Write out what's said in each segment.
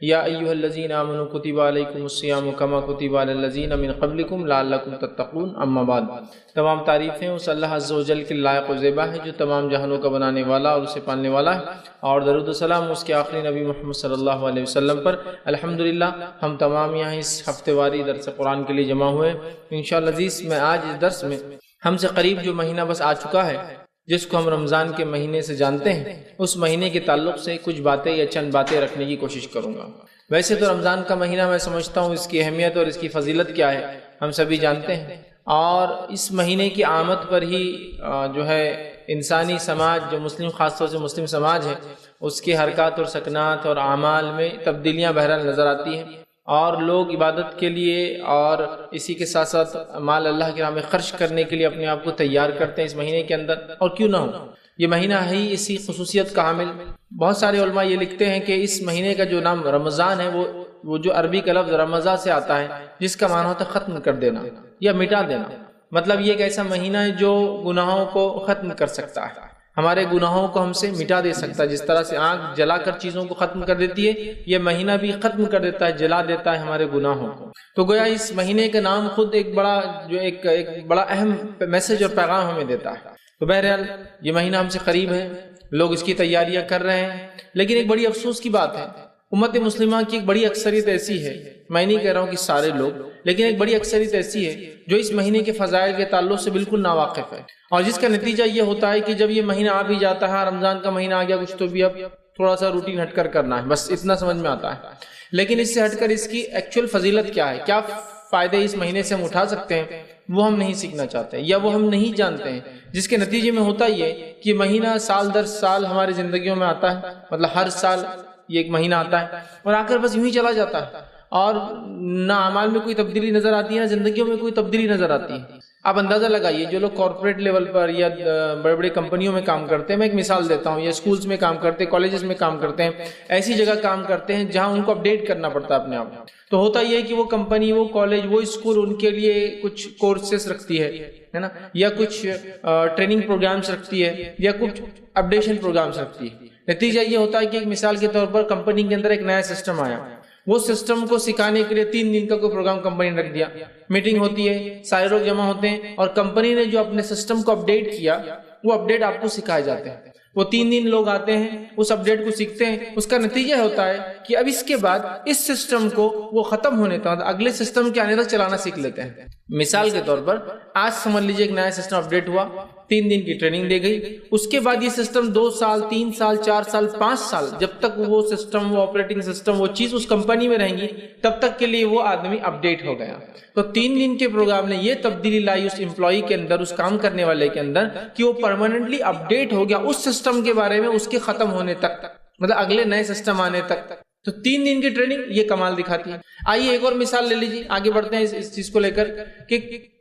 یا ایھا الذین آمنوا کتب علیکم الصیام کما کتب علی الذین من قبلکم لعلکم تتقون اما بعد۔ تمام تعریفیں اس اللہ عز و جل کے لائق و زیبا ہے جو تمام جہانوں کا بنانے والا اور اسے پالنے والا ہے، اور درود و سلام اس کے آخری نبی محمد صلی اللہ علیہ وسلم پر۔ الحمدللہ ہم تمام یہاں اس ہفتے واری درس قرآن کے لیے جمع ہوئے انشاءاللہ عزیز۔ میں آج اس درس میں ہم سے قریب جو مہینہ بس آ چکا ہے، جس کو ہم رمضان کے مہینے سے جانتے ہیں، اس مہینے کے تعلق سے کچھ باتیں یا چند باتیں رکھنے کی کوشش کروں گا۔ ویسے تو رمضان کا مہینہ میں سمجھتا ہوں اس کی اہمیت اور اس کی فضیلت کیا ہے ہم سبھی جانتے ہیں، اور اس مہینے کی آمد پر ہی جو ہے انسانی سماج، جو مسلم خاص طور سے مسلم سماج ہے، اس کے حرکات اور سکنات اور اعمال میں تبدیلیاں بہرحال نظر آتی ہیں، اور لوگ عبادت کے لیے اور اسی کے ساتھ ساتھ مال اللہ کی راہ میں خرچ کرنے کے لیے اپنے آپ کو تیار کرتے ہیں اس مہینے کے اندر، اور کیوں نہ ہو، یہ مہینہ ہے ہی اسی خصوصیت کا حامل۔ بہت سارے علماء یہ لکھتے ہیں کہ اس مہینے کا جو نام رمضان ہے وہ جو عربی کا لفظ رمضان سے آتا ہے، جس کا معنی ہوتا ہے ختم کر دینا یا مٹا دینا۔ مطلب یہ ایک ایسا مہینہ ہے جو گناہوں کو ختم کر سکتا ہے، ہمارے گناہوں کو ہم سے مٹا دے سکتا ہے۔ جس طرح سے آگ جلا کر چیزوں کو ختم کر دیتی ہے، یہ مہینہ بھی ختم کر دیتا ہے، جلا دیتا ہے ہمارے گناہوں کو۔ تو گویا اس مہینے کا نام خود ایک بڑا اہم میسج اور پیغام ہمیں دیتا ہے۔ تو بہرحال یہ مہینہ ہم سے قریب ہے، لوگ اس کی تیاریاں کر رہے ہیں، لیکن ایک بڑی افسوس کی بات ہے، امت مسلمہ کی ایک بڑی اکثریت ایسی ہے، میں نہیں کہہ رہا ہوں کہ سارے لوگ، لیکن ایک بڑی اکثریت ایسی ہے جو اس مہینے کے فضائل کے تعلق سے بالکل ناواقف ہے، اور جس کا نتیجہ یہ ہوتا ہے کہ جب یہ مہینہ آ بھی جاتا ہے، رمضان کا مہینہ آ گیا، کچھ تو بھی اب تھوڑا سا روٹین ہٹ کر کرنا ہے، بس اتنا سمجھ میں آتا ہے، لیکن اس سے ہٹ کر اس کی ایکچوئل فضیلت کیا ہے، کیا فائدے اس مہینے سے ہم اٹھا سکتے ہیں، وہ ہم نہیں سیکھنا چاہتے یا وہ ہم نہیں جانتے ہیں، جس کے نتیجے میں ہوتا یہ کہ مہینہ سال در سال ہماری زندگیوں میں آتا ہے، مطلب ہر سال یہ ایک مہینہ آتا ہے اور آ کر بس یوں ہی چلا جاتا ہے، اور نہ اعمال میں کوئی تبدیلی نظر آتی ہے، نہ زندگیوں میں کوئی تبدیلی نظر آتی ہے۔ آپ اندازہ لگائیے، جو لوگ کارپوریٹ لیول پر یا بڑے بڑے کمپنیوں میں کام کرتے ہیں، میں ایک مثال دیتا ہوں، یا اسکولز میں کام کرتے ہیں، کالجز میں کام کرتے ہیں، ایسی جگہ کام کرتے ہیں جہاں ان کو اپڈیٹ کرنا پڑتا ہے اپنے آپ، تو ہوتا یہ ہے کہ وہ کمپنی، وہ کالج، وہ اسکول ان کے لیے کچھ کورسز رکھتی ہے نا، یا کچھ ٹریننگ پروگرامز رکھتی ہے، یا کچھ اپڈیشن پروگرامز رکھتی ہے۔ نتیجہ یہ ہوتا ہے کہ ایک مثال کے طور پر کمپنی کے اندر ایک نیا سسٹم آیا، وہ سسٹم کو سکھانے کے لیے 3 دن کا کوئی پروگرام کمپنی نے رکھ دیا، میٹنگ ہوتی ہے، سارے لوگ جمع ہوتے ہیں، اور کمپنی نے جو اپنے سسٹم کو اپڈیٹ کیا، وہ اپڈیٹ آپ کو سکھائے جاتے ہیں۔ وہ 3 دن لوگ آتے ہیں، اس اپڈیٹ کو سیکھتے ہیں، اس کا نتیجہ ہوتا ہے کہ اب اس کے بعد اس سسٹم کو وہ ختم ہونے تک، اگلے سسٹم کے آنے تک چلانا سیکھ لیتے ہیں۔ مثال کے طور پر آج سمجھ لیجیے ایک نیا سسٹم اپڈیٹ ہوا، 3 دن کی ٹریننگ دی گئی، اس کے بعد یہ سسٹم 2 سال 3 سال 4 سال 5 سال جب تک وہ سسٹم، وہ آپریٹنگ سسٹم، وہ چیز اس کمپنی میں رہیں گی، تب تک کے لیے وہ آدمی اپڈیٹ ہو گیا۔ تو 3 دن کے پروگرام نے یہ تبدیلی لائی اس امپلائی کے اندر، اس کام کرنے والے کے اندر، کہ وہ پرماننٹلی اپڈیٹ ہو گیا اس سسٹم کے بارے میں، اس کے ختم ہونے تک، مطلب اگلے نئے سسٹم آنے تک۔ تو 3 دن کی ٹریننگ یہ کمال دکھاتی ہے۔ آئیے ایک اور مثال لے لیجیے، آگے بڑھتے ہیں اس چیز کو لے کر کہ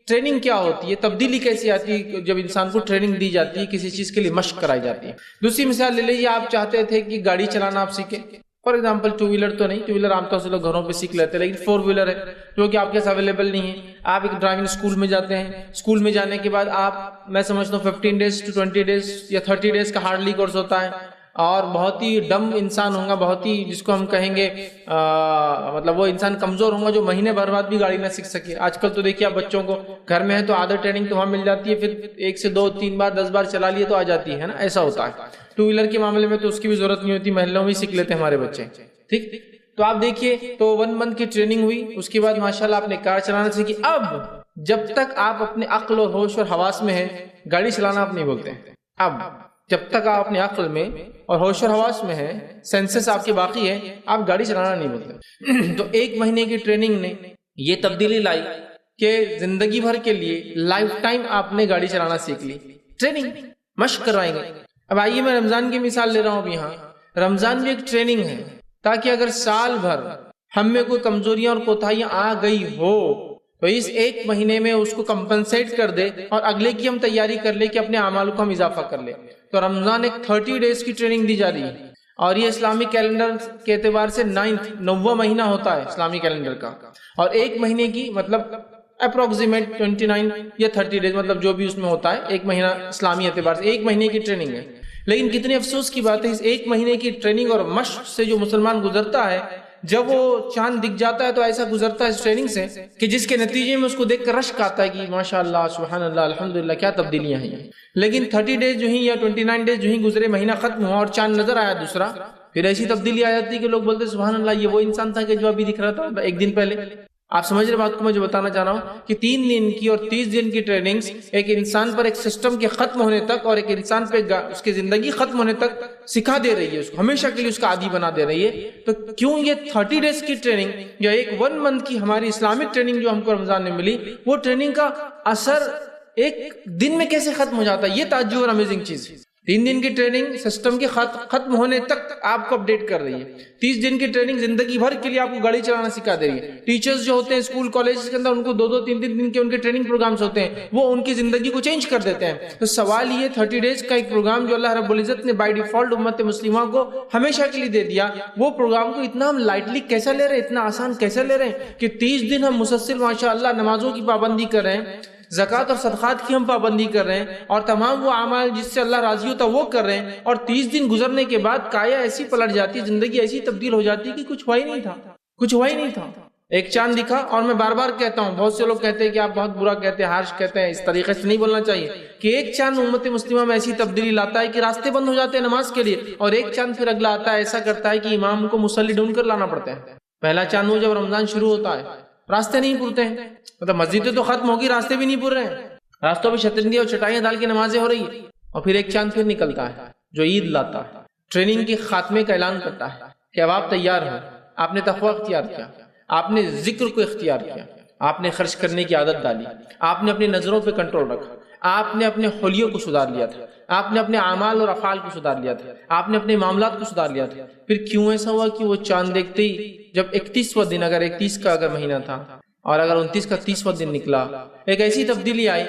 ٹریننگ کیا ہوتی ہے، تبدیلی کیسی آتی ہے جب انسان کو ٹریننگ دی جاتی ہے، کسی چیز کے لیے مشق کرائی جاتی ہے۔ دوسری مثال لے لیجیے، آپ چاہتے تھے کہ گاڑی چلانا آپ سیکھیں، فار ایگزامپل 2 ویلر تو نہیں، 2 ویلر عام طور سے لوگ گھروں پہ سیکھ لیتے ہیں، لیکن 4 ویلر ہے جو کہ آپ کے ساتھ اویلیبل نہیں ہے۔ آپ ایک ڈرائیونگ اسکول میں جاتے ہیں، اسکول میں جانے کے بعد آپ، میں سمجھتا ہوں 15 ڈیز to 20 ڈیز یا 30 ڈیز کا ہارڈلی کورس ہوتا ہے، اور بہت ہی ڈم انسان ہوگا، بہت ہی جس کو ہم کہیں گے مطلب وہ انسان کمزور ہوگا جو مہینے بھر بعد بھی گاڑی نہ سیکھ سکے۔ آج کل تو دیکھیے آپ بچوں کو گھر میں ہے تو آدھا ٹریننگ تو وہاں مل جاتی ہے، پھر 1 سے 2 3 بار 10 بار چلا لیے تو آ جاتی ہے نا، ایسا ہوتا ہے۔ 2 ویلر کے معاملے میں تو اس کی بھی ضرورت نہیں ہوتی، محلوں میں سیکھ لیتے ہیں ہمارے بچے، ٹھیک۔ تو آپ دیکھیے، تو 1 منتھ کی ٹریننگ ہوئی، اس کے بعد ماشاءاللہ آپ نے کار چلانا سیکھی۔ اب جب تک آپ اپنے عقل اور ہوش اور حواس میں ہیں، گاڑی چلانا آپ نہیں بولتے ہیں۔ اب جب تک آپ اپنے عقل میں اور ہوش اور حواس میں ہیں، سینسز آپ کے باقی ہے، آپ گاڑی چلانا نہیں بولتے۔ تو 1 مہینے کی ٹریننگ نے یہ تبدیلی لائی کہ زندگی بھر کے لیے لائف ٹائم آپ نے گاڑی چلانا سیکھ لی، ٹریننگ مشق کرائیں گے۔ اب آئیے میں رمضان کی مثال لے رہا ہوں اب یہاں، رمضان بھی ایک ٹریننگ ہے، تاکہ اگر سال بھر ہم میں کوئی کمزوریاں اور کوتاہیاں آ گئی ہو تو اس 1 مہینے میں اس کو کمپنسیٹ کر دے، اور اگلے کی ہم تیاری کر لے کہ اپنے اعمال کو ہم اضافہ کر لیں۔ تو رمضان ایک 30 ڈیز کی ٹریننگ دی جا رہی ہے، اور یہ اسلامی کیلنڈر کے اعتبار سے 9واں مہینہ ہوتا ہے اسلامی کیلنڈر کا، اور 1 مہینے کی مطلب اپروکسیمیٹ 29 یا 30 ڈیز، مطلب جو بھی اس میں ہوتا ہے، 1 مہینہ اسلامی اعتبار سے 1 مہینے کی ٹریننگ ہے۔ لیکن کتنے افسوس کی بات ہے، اس 1 مہینے کی ٹریننگ اور مشق سے جو مسلمان گزرتا ہے، جب وہ چاند دکھ جاتا ہے تو ایسا گزرتا ہے اس ٹریننگ سے کہ جس کے نتیجے میں اس کو دیکھ کر رشک آتا ہے کہ ماشاء اللہ سبحان اللہ الحمدللہ کیا تبدیلیاں ہیں. لیکن 30 ڈیز جو ہیں یا 29 ڈیز جو ہیں گزرے، مہینہ ختم ہوا اور چاند نظر آیا دوسرا، پھر ایسی تبدیلی آ جاتی ہے کہ لوگ بولتے سبحان اللہ یہ وہ انسان تھا کہ جو ابھی دکھ رہا تھا ایک دن پہلے. آپ سمجھ رہے بات کو میں جو بتانا چاہ رہا ہوں کہ 3 دن کی اور 30 دن کی ٹریننگز ایک انسان پر ایک سسٹم کے ختم ہونے تک اور ایک انسان پہ اس کی زندگی ختم ہونے تک سکھا دے رہی ہے، اس کو ہمیشہ کے لیے اس کا عادی بنا دے رہی ہے. تو کیوں یہ 30 ڈیز کی ٹریننگ یا ایک 1 منتھ کی ہماری اسلامک ٹریننگ جو ہم کو رمضان میں ملی، وہ ٹریننگ کا اثر ایک دن میں کیسے ختم ہو جاتا ہے؟ یہ تعجب اور امیزنگ چیز ہے. 3 دن کی ٹریننگ سسٹم کے ختم ہونے تک آپ کو اپڈیٹ کر رہی ہے. 30 دن کی ٹریننگ زندگی بھر کے لیے آپ کو گاڑی چلانا سکھا دے رہی ہے. ٹیچرز جو ہوتے ہیں اسکول کالجز کے اندر ان کو 2-2 3-3 دن کے ان کے ٹریننگ پروگرامز ہوتے ہیں، وہ ان کی زندگی کو چینج کر دیتے ہیں. تو سوال یہ 30 ڈیز کا ایک پروگرام جو اللہ رب العزت نے بائی ڈیفالٹ امت مسلمہ کو ہمیشہ کے لیے دے دیا، وہ پروگرام کو اتنا ہم لائٹلی کیسا لے رہے ہیں، اتنا آسان کیسے لے رہے ہیں کہ 30 دن ہم مسلسل ماشاءاللہ نمازوں کی پابندی کر رہے ہیں، زکوٰۃ اور صدقات کی ہم پابندی کر رہے ہیں، اور تمام وہ اعمال جس سے اللہ راضی ہوتا وہ کر رہے ہیں، اور 30 دن گزرنے کے بعد کایا ایسی پلٹ جاتی ہے، زندگی ایسی تبدیل ہو جاتی ہے کہ کچھ ہوا ہی نہیں تھا، کچھ ہوا ہی نہیں تھا. ایک چاند دکھا، اور میں بار بار کہتا ہوں، بہت سے لوگ کہتے ہیں کہ آپ بہت برا کہتے ہیں، ہارش کہتے ہیں، اس طریقے سے نہیں بولنا چاہیے کہ ایک چاند امت مسلمہ میں ایسی تبدیلی لاتا ہے کہ راستے بند ہو جاتے ہیں نماز کے لیے، اور ایک چاند پھر اگلا آتا ہے ایسا کرتا ہے کہ امام کو مصلی ڈھونڈ کر لانا پڑتا ہے. پہلا چاند وہ جب رمضان شروع ہوتا ہے راستے نہیں پورتے ہیں، مطلب مسجدیں تو ختم ہوگی، راستے بھی نہیں پور رہے ہیں، راستوں پہ شترنگی اور چٹائیاں ڈال کے نمازیں ہو رہی ہیں. اور پھر ایک چاند پھر نکلتا ہے جو عید لاتا ہے، ٹریننگ کے خاتمے کا اعلان کرتا ہے کہ اب آپ تیار ہو، آپ نے تقویٰ اختیار کیا، آپ نے ذکر کو اختیار کیا، آپ نے خرچ کرنے کی عادت ڈالی، آپ نے اپنی نظروں پہ کنٹرول رکھا، آپ نے اپنے حلیوں کو سدھار لیا تھا، آپ نے اپنے اعمال اور افعال کو سدھار لیا تھا، آپ نے اپنے معاملات کو سدھار لیا تھا. پھر کیوں ایسا ہوا کہ وہ چاند دیکھتے ہی جب 31واں دن، اگر 31 کا اگر مہینہ تھا اور اگر 29 کا 30واں دن نکلا، ایک ایسی تبدیلی آئی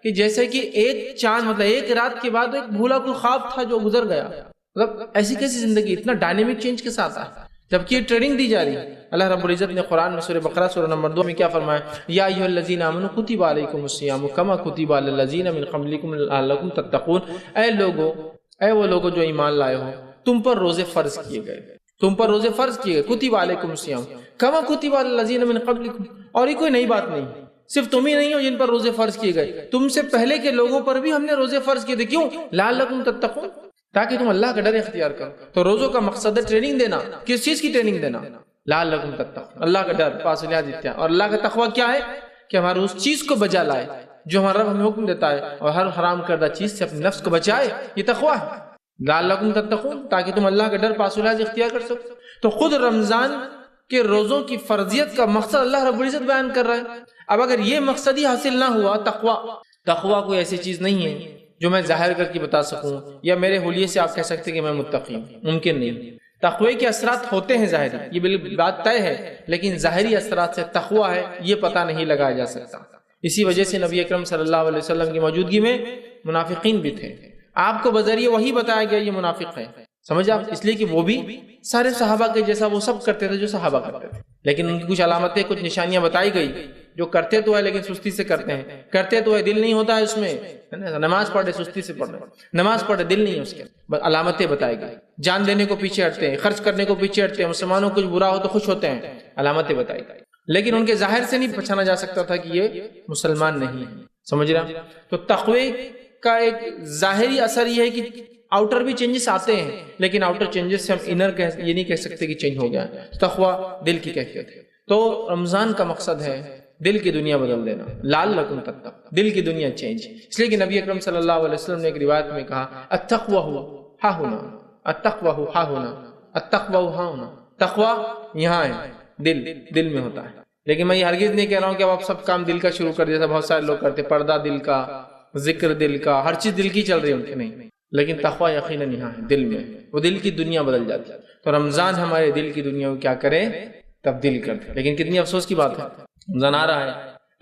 کہ جیسے کہ ایک چاند مطلب ایک رات کے بعد ایک بھولا کوئی خواب تھا جو گزر گیا. مطلب ایسی کیسی زندگی اتنا ڈائنامک چینج کے ساتھ آئے، جبکہ یہ ٹریننگ دی جا رہی ہے. اللہ رب العزت نے قرآن میں سورہ بقرہ سورہ نمبر 2 میں کیا فرمایا؟ یا ایھا الذین آمنوا کتب علیکم الصیام کما کتب علی الذین من قبلکم لعلکم تتقون. اے لوگو، اے وہ لوگو جو ایمان لائے ہو، تم پر روزے فرض کیے گئے، تم پر روزے فرض کیے گئے، کتب علیکم الصیام کما کتب علی الذین من قبلکم. اور یہ کوئی نئی بات نہیں، صرف تم ہی نہیں ہو جن پر روزے فرض کیے گئے، تم سے پہلے کے لوگوں پر بھی ہم نے روزے فرض کیے تھے. کیوں؟ لعلکم تتقون، تاکہ تم اللہ کا ڈر اختیار کرو. تو روزوں کا مقصد ہے ٹریننگ دینا. کس چیز کی ٹریننگ دینا؟ لعلکم تتقون، اللہ کا ڈر، فاصلہ دیتے ہیں. اور اللہ کا تقویٰ کیا ہے؟ کہ ہمارے اس چیز کو بجا لائے جو ہمارا رب ہمیں حکم دیتا ہے، اور ہر حرام کردہ چیز سے اپنے نفس کو بچائے. یہ تقویٰ ہے، لعلکم تتقون، تاکہ تم اللہ کا ڈر فاصلہ اختیار کر سکو. تو خود رمضان کے روزوں کی فرضیت کا مقصد اللہ رب العزت بیان کر رہا ہے. اب اگر یہ مقصد ہی حاصل نہ ہوا، تقویٰ کوئی ایسی چیز نہیں ہے جو میں ظاہر کر کے بتا سکوں یا میرے حلیے سے آپ کہہ سکتے کہ میں متقی ہوں، ممکن نہیں. تقوی کے اثرات ہوتے ہیں ظاہری، یہ بالکل بات طے ہے، لیکن ظاہری اثرات سے تقویٰ ہے یہ پتہ نہیں لگایا جا سکتا. اسی وجہ سے نبی اکرم صلی اللہ علیہ وسلم کی موجودگی میں منافقین بھی تھے. آپ کو بذریعہ وہی بتایا گیا یہ منافق ہے، سمجھ آپ، اس لیے کہ وہ بھی سارے صحابہ کے جیسا وہ سب کرتے تھے جو صحابہ کرتے تھے، لیکن ان کی کچھ علامتیں، کچھ نشانیاں بتائی گئی. جو کرتے تو ہے لیکن سستی سے کرتے ہیں، کرتے تو ہے دل نہیں ہوتا ہے اس میں، نماز پڑھے سستی سے پڑھ رہے، نماز پڑھے دل نہیں ہے اس کے. علامتیں بتائی گئی، جان دینے کو پیچھے ہٹتے ہیں، خرچ کرنے کو پیچھے ہٹتے ہیں، مسلمانوں کو کچھ برا ہو تو خوش ہوتے ہیں، علامتیں بتائی گئی. لیکن ان کے ظاہر سے نہیں پہچانا جا سکتا تھا کہ یہ مسلمان نہیں ہے، سمجھ رہا. تو تقوی کا ایک ظاہری اثر یہ ہے کہ آؤٹر بھی چینجز آتے ہیں، لیکن آؤٹر چینجز سے ہم انر یہ نہیں کہہ سکتے کہ چینج ہو گیا. تقویٰ دل کی کیفیت ہے. تو رمضان کا مقصد ہے دل کی دنیا بدل دینا، لعلکم تتقون، دل کی دنیا چینج. اس لیے کہ نبی اکرم صلی اللہ علیہ وسلم نے ایک روایت میں کہا التقویٰ ہا ہونا، التقویٰ ہا ہونا، التقویٰ ہا ہونا. تقویٰ یہاں ہے، دل میں ہوتا ہے. لیکن میں یہ ہرگز نہیں کہہ رہا ہوں کہ اب آپ سب کام دل کا شروع کر دیا، بہت سارے لوگ کرتے، پردہ دل کا، ذکر دل کا، ہر چیز دل کی چل رہی ہے ان کے، نہیں. لیکن تقویٰ یقیناً یہاں ہے، دل میں، وہ دل کی دنیا بدل جاتی ہے. تو رمضان ہمارے دل کی دنیا کو کیا کرے؟ تبدیل کر دے. لیکن کتنی افسوس کی بات ہے، رمضان آ رہا ہے،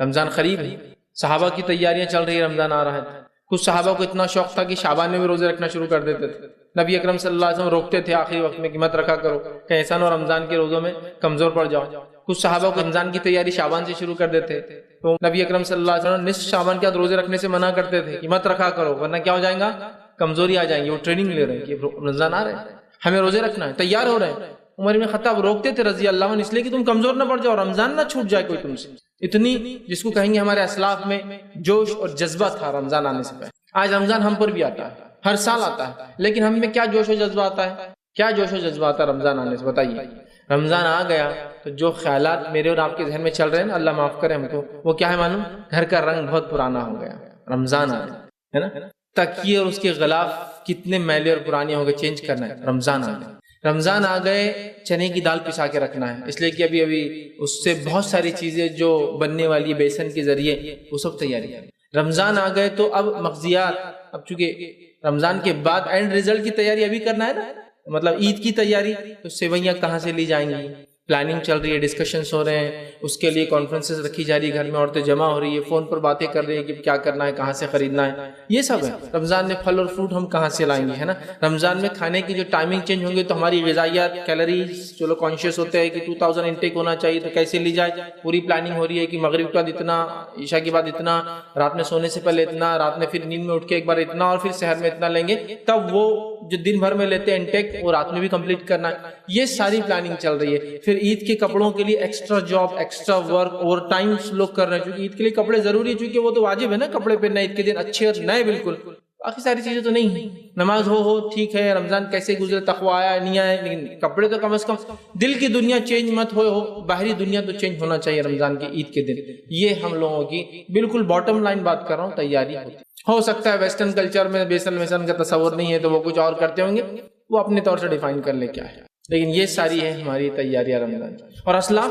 رمضان قریب ہے، صحابہ کی تیاریاں چل رہی ہیں، رمضان آ رہا ہے. کچھ صحابہ کو اتنا شوق تھا کہ شعبان میں بھی روزے رکھنا شروع کر دیتے تھے. نبی اکرم صلی اللہ علیہ وسلم روکتے تھے آخری وقت میں کہ مت رکھا کرو، کہ ایسا نہ ہو رمضان کے روزوں میں کمزور پڑ جاؤ. کچھ صحابہ کو رمضان کی تیاری شعبان سے شروع کر دیتے، تو نبی اکرم صلی اللہ علیہ وسلم نصف شعبان کے بعد روزے رکھنے سے منع کرتے تھے کہ مت رکھا کرو، ورنہ کیا ہو جائے گا؟ کمزوری آ جائیں گی. وہ ٹریننگ لے رہے ہیں کہ رمضان آ رہے ہیں، ہمیں روزے رکھنا ہے، تیار ہو رہے ہیں. عمر بن خطاب روکتے تھے رضی اللہ عنہ اس لیے کہ تم کمزور نہ پڑ جاؤ، رمضان نہ چھوٹ جائے کوئی تم سے. اتنی جس کو کہیں گے ہمارے اسلاف میں جوش اور جذبہ تھا رمضان آنے سے پہلے. آج رمضان ہم پر بھی آتا ہے، ہر سال آتا ہے، لیکن ہم میں کیا جوش و جذبہ آتا ہے؟ کیا جوش و جذبہ آتا ہے رمضان آنے سے؟ بتائیے. رمضان آ گیا تو جو خیالات میرے اور آپ کے ذہن میں چل رہے ہیں نا، اللہ معاف کرے ہم کو، وہ کیا ہے معلوم؟ گھر کا رنگ بہت پرانا ہو گیا، رمضان آ گیا ہے نا. تکیے اور اس کے غلاف کتنے میلے اور پرانے ہو گئے، چینج کرنا ہے. رمضان آ گئے، رمضان آ گئے، چنے کی دال پسا کے رکھنا ہے، اس لیے کہ ابھی اس سے بہت ساری چیزیں جو بننے والی ہے بیسن کے ذریعے، وہ سب تیاری ہے. رمضان آ گئے تو اب مغزیات، اب چونکہ رمضان کے بعد اینڈ ریزلٹ کی تیاری ابھی کرنا ہے نا، مطلب عید کی تیاری. تو سیویاں کہاں سے لی جائیں گی، پلاننگ چل رہی ہے، ڈسکشنز ہو رہے ہیں، اس کے لیے کانفرنسز رکھی جا رہی ہے، گھر میں عورتیں جمع ہو رہی ہے، فون پر باتیں کر رہی ہیں کہ کیا کرنا ہے، کہاں سے خریدنا ہے، یہ سب ہے. رمضان میں پھل اور فروٹ ہم کہاں سے لائیں گے، ہے نا. رمضان میں کھانے کی جو ٹائمنگ چینج ہوں گے تو ہماری غذائیات، کیلریز جو لوگ کانشیس ہوتے ہیں کہ 2000 انٹیک ہونا چاہیے تو کیسے لی جائے، پوری پلاننگ ہو رہی ہے کہ مغرب کے بعد اتنا، عشاء کے بعد اتنا، رات میں سونے سے پہلے اتنا، رات میں پھر نیند میں اٹھ کے ایک بار اتنا، اور پھر سحر میں اتنا لیں گے. تب وہ جو دن بھر میں لیتے ہیں انٹیک وہ رات میں بھی کمپلیٹ کرنا ہے. یہ ساری پلاننگ چل رہی ہے. پھر عید کے کپڑوں کے لیے extra job, extra work, over time لوگ کر رہے ہیں، کیونکہ عید کے لیے کپڑے ضروری ہے، چونکہ وہ تو واجب ہے نا کپڑے پہننا عید کے دن، اچھے اور نئے بالکل. باقی ساری چیزیں تو نہیں ہیں، نماز ہو ٹھیک ہے، رمضان کیسے گزرے، تقویٰ آیا نہیں آیا، لیکن کپڑے تو کم از کم، دل کی دنیا چینج مت ہو، باہری دنیا تو چینج ہونا چاہیے رمضان کی عید کے دن. یہ ہم لوگوں کی بالکل باٹم لائن بات کر رہا ہوں، تیاری ہوتی. ہو سکتا ہے ویسٹرن کلچر میں بیسن کا تصور نہیں ہے تو وہ کچھ اور کرتے ہوں گے، وہ اپنے طور سے ڈیفائن کر لے کیا ہے، لیکن یہ ساری ہے ہماری تیاریاں رمضان. اور اسلاف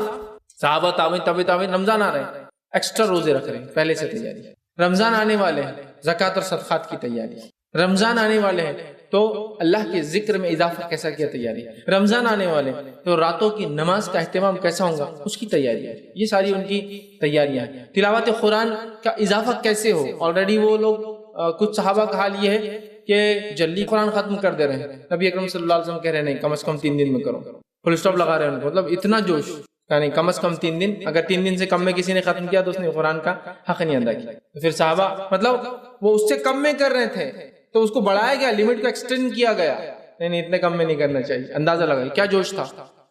صحابہ تابعین رمضان آ رہے ہیں، ایکسٹرا روزے رکھ رہے ہیں، پہلے سے تیاری. رمضان آنے والے ہیں، زکوٰۃ اور صدقات کی تیاری. رمضان آنے والے ہیں تو اللہ کے ذکر میں اضافہ کیسا کیا، تیاری. رمضان آنے والے ہیں تو راتوں کی نماز کا اہتمام کیسا ہوگا، اس کی تیاری ہے. یہ ساری ان کی تیاریاں ہیں. تلاوت قرآن کا اضافہ کیسے ہو، آلریڈی وہ لوگ کچھ صحابہ کا حال یہ ہے کہ جلدی قرآن ختم کر دے رہے ہیں. نبی اکرم صلی اللہ علیہ وسلم کہہ رہے ہیں نہیں، کم از کم 3 دن میں کرو، فل اسٹاپ لگا رہے ہیں. مطلب اتنا جوش، یعنی کم از کم 3 دن، اگر 3 دن سے کم میں کسی نے ختم کیا تو اس نے قرآن کا حق نہیں ادا کیا. پھر صحابہ مطلب وہ اس سے کم میں کر رہے تھے تو اس کو بڑھایا گیا، لمٹ کو ایکسٹینڈ کیا گیا. نہیں اتنے کم میں نہیں کرنا چاہیے. اندازہ لگائیے کیا جوش تھا.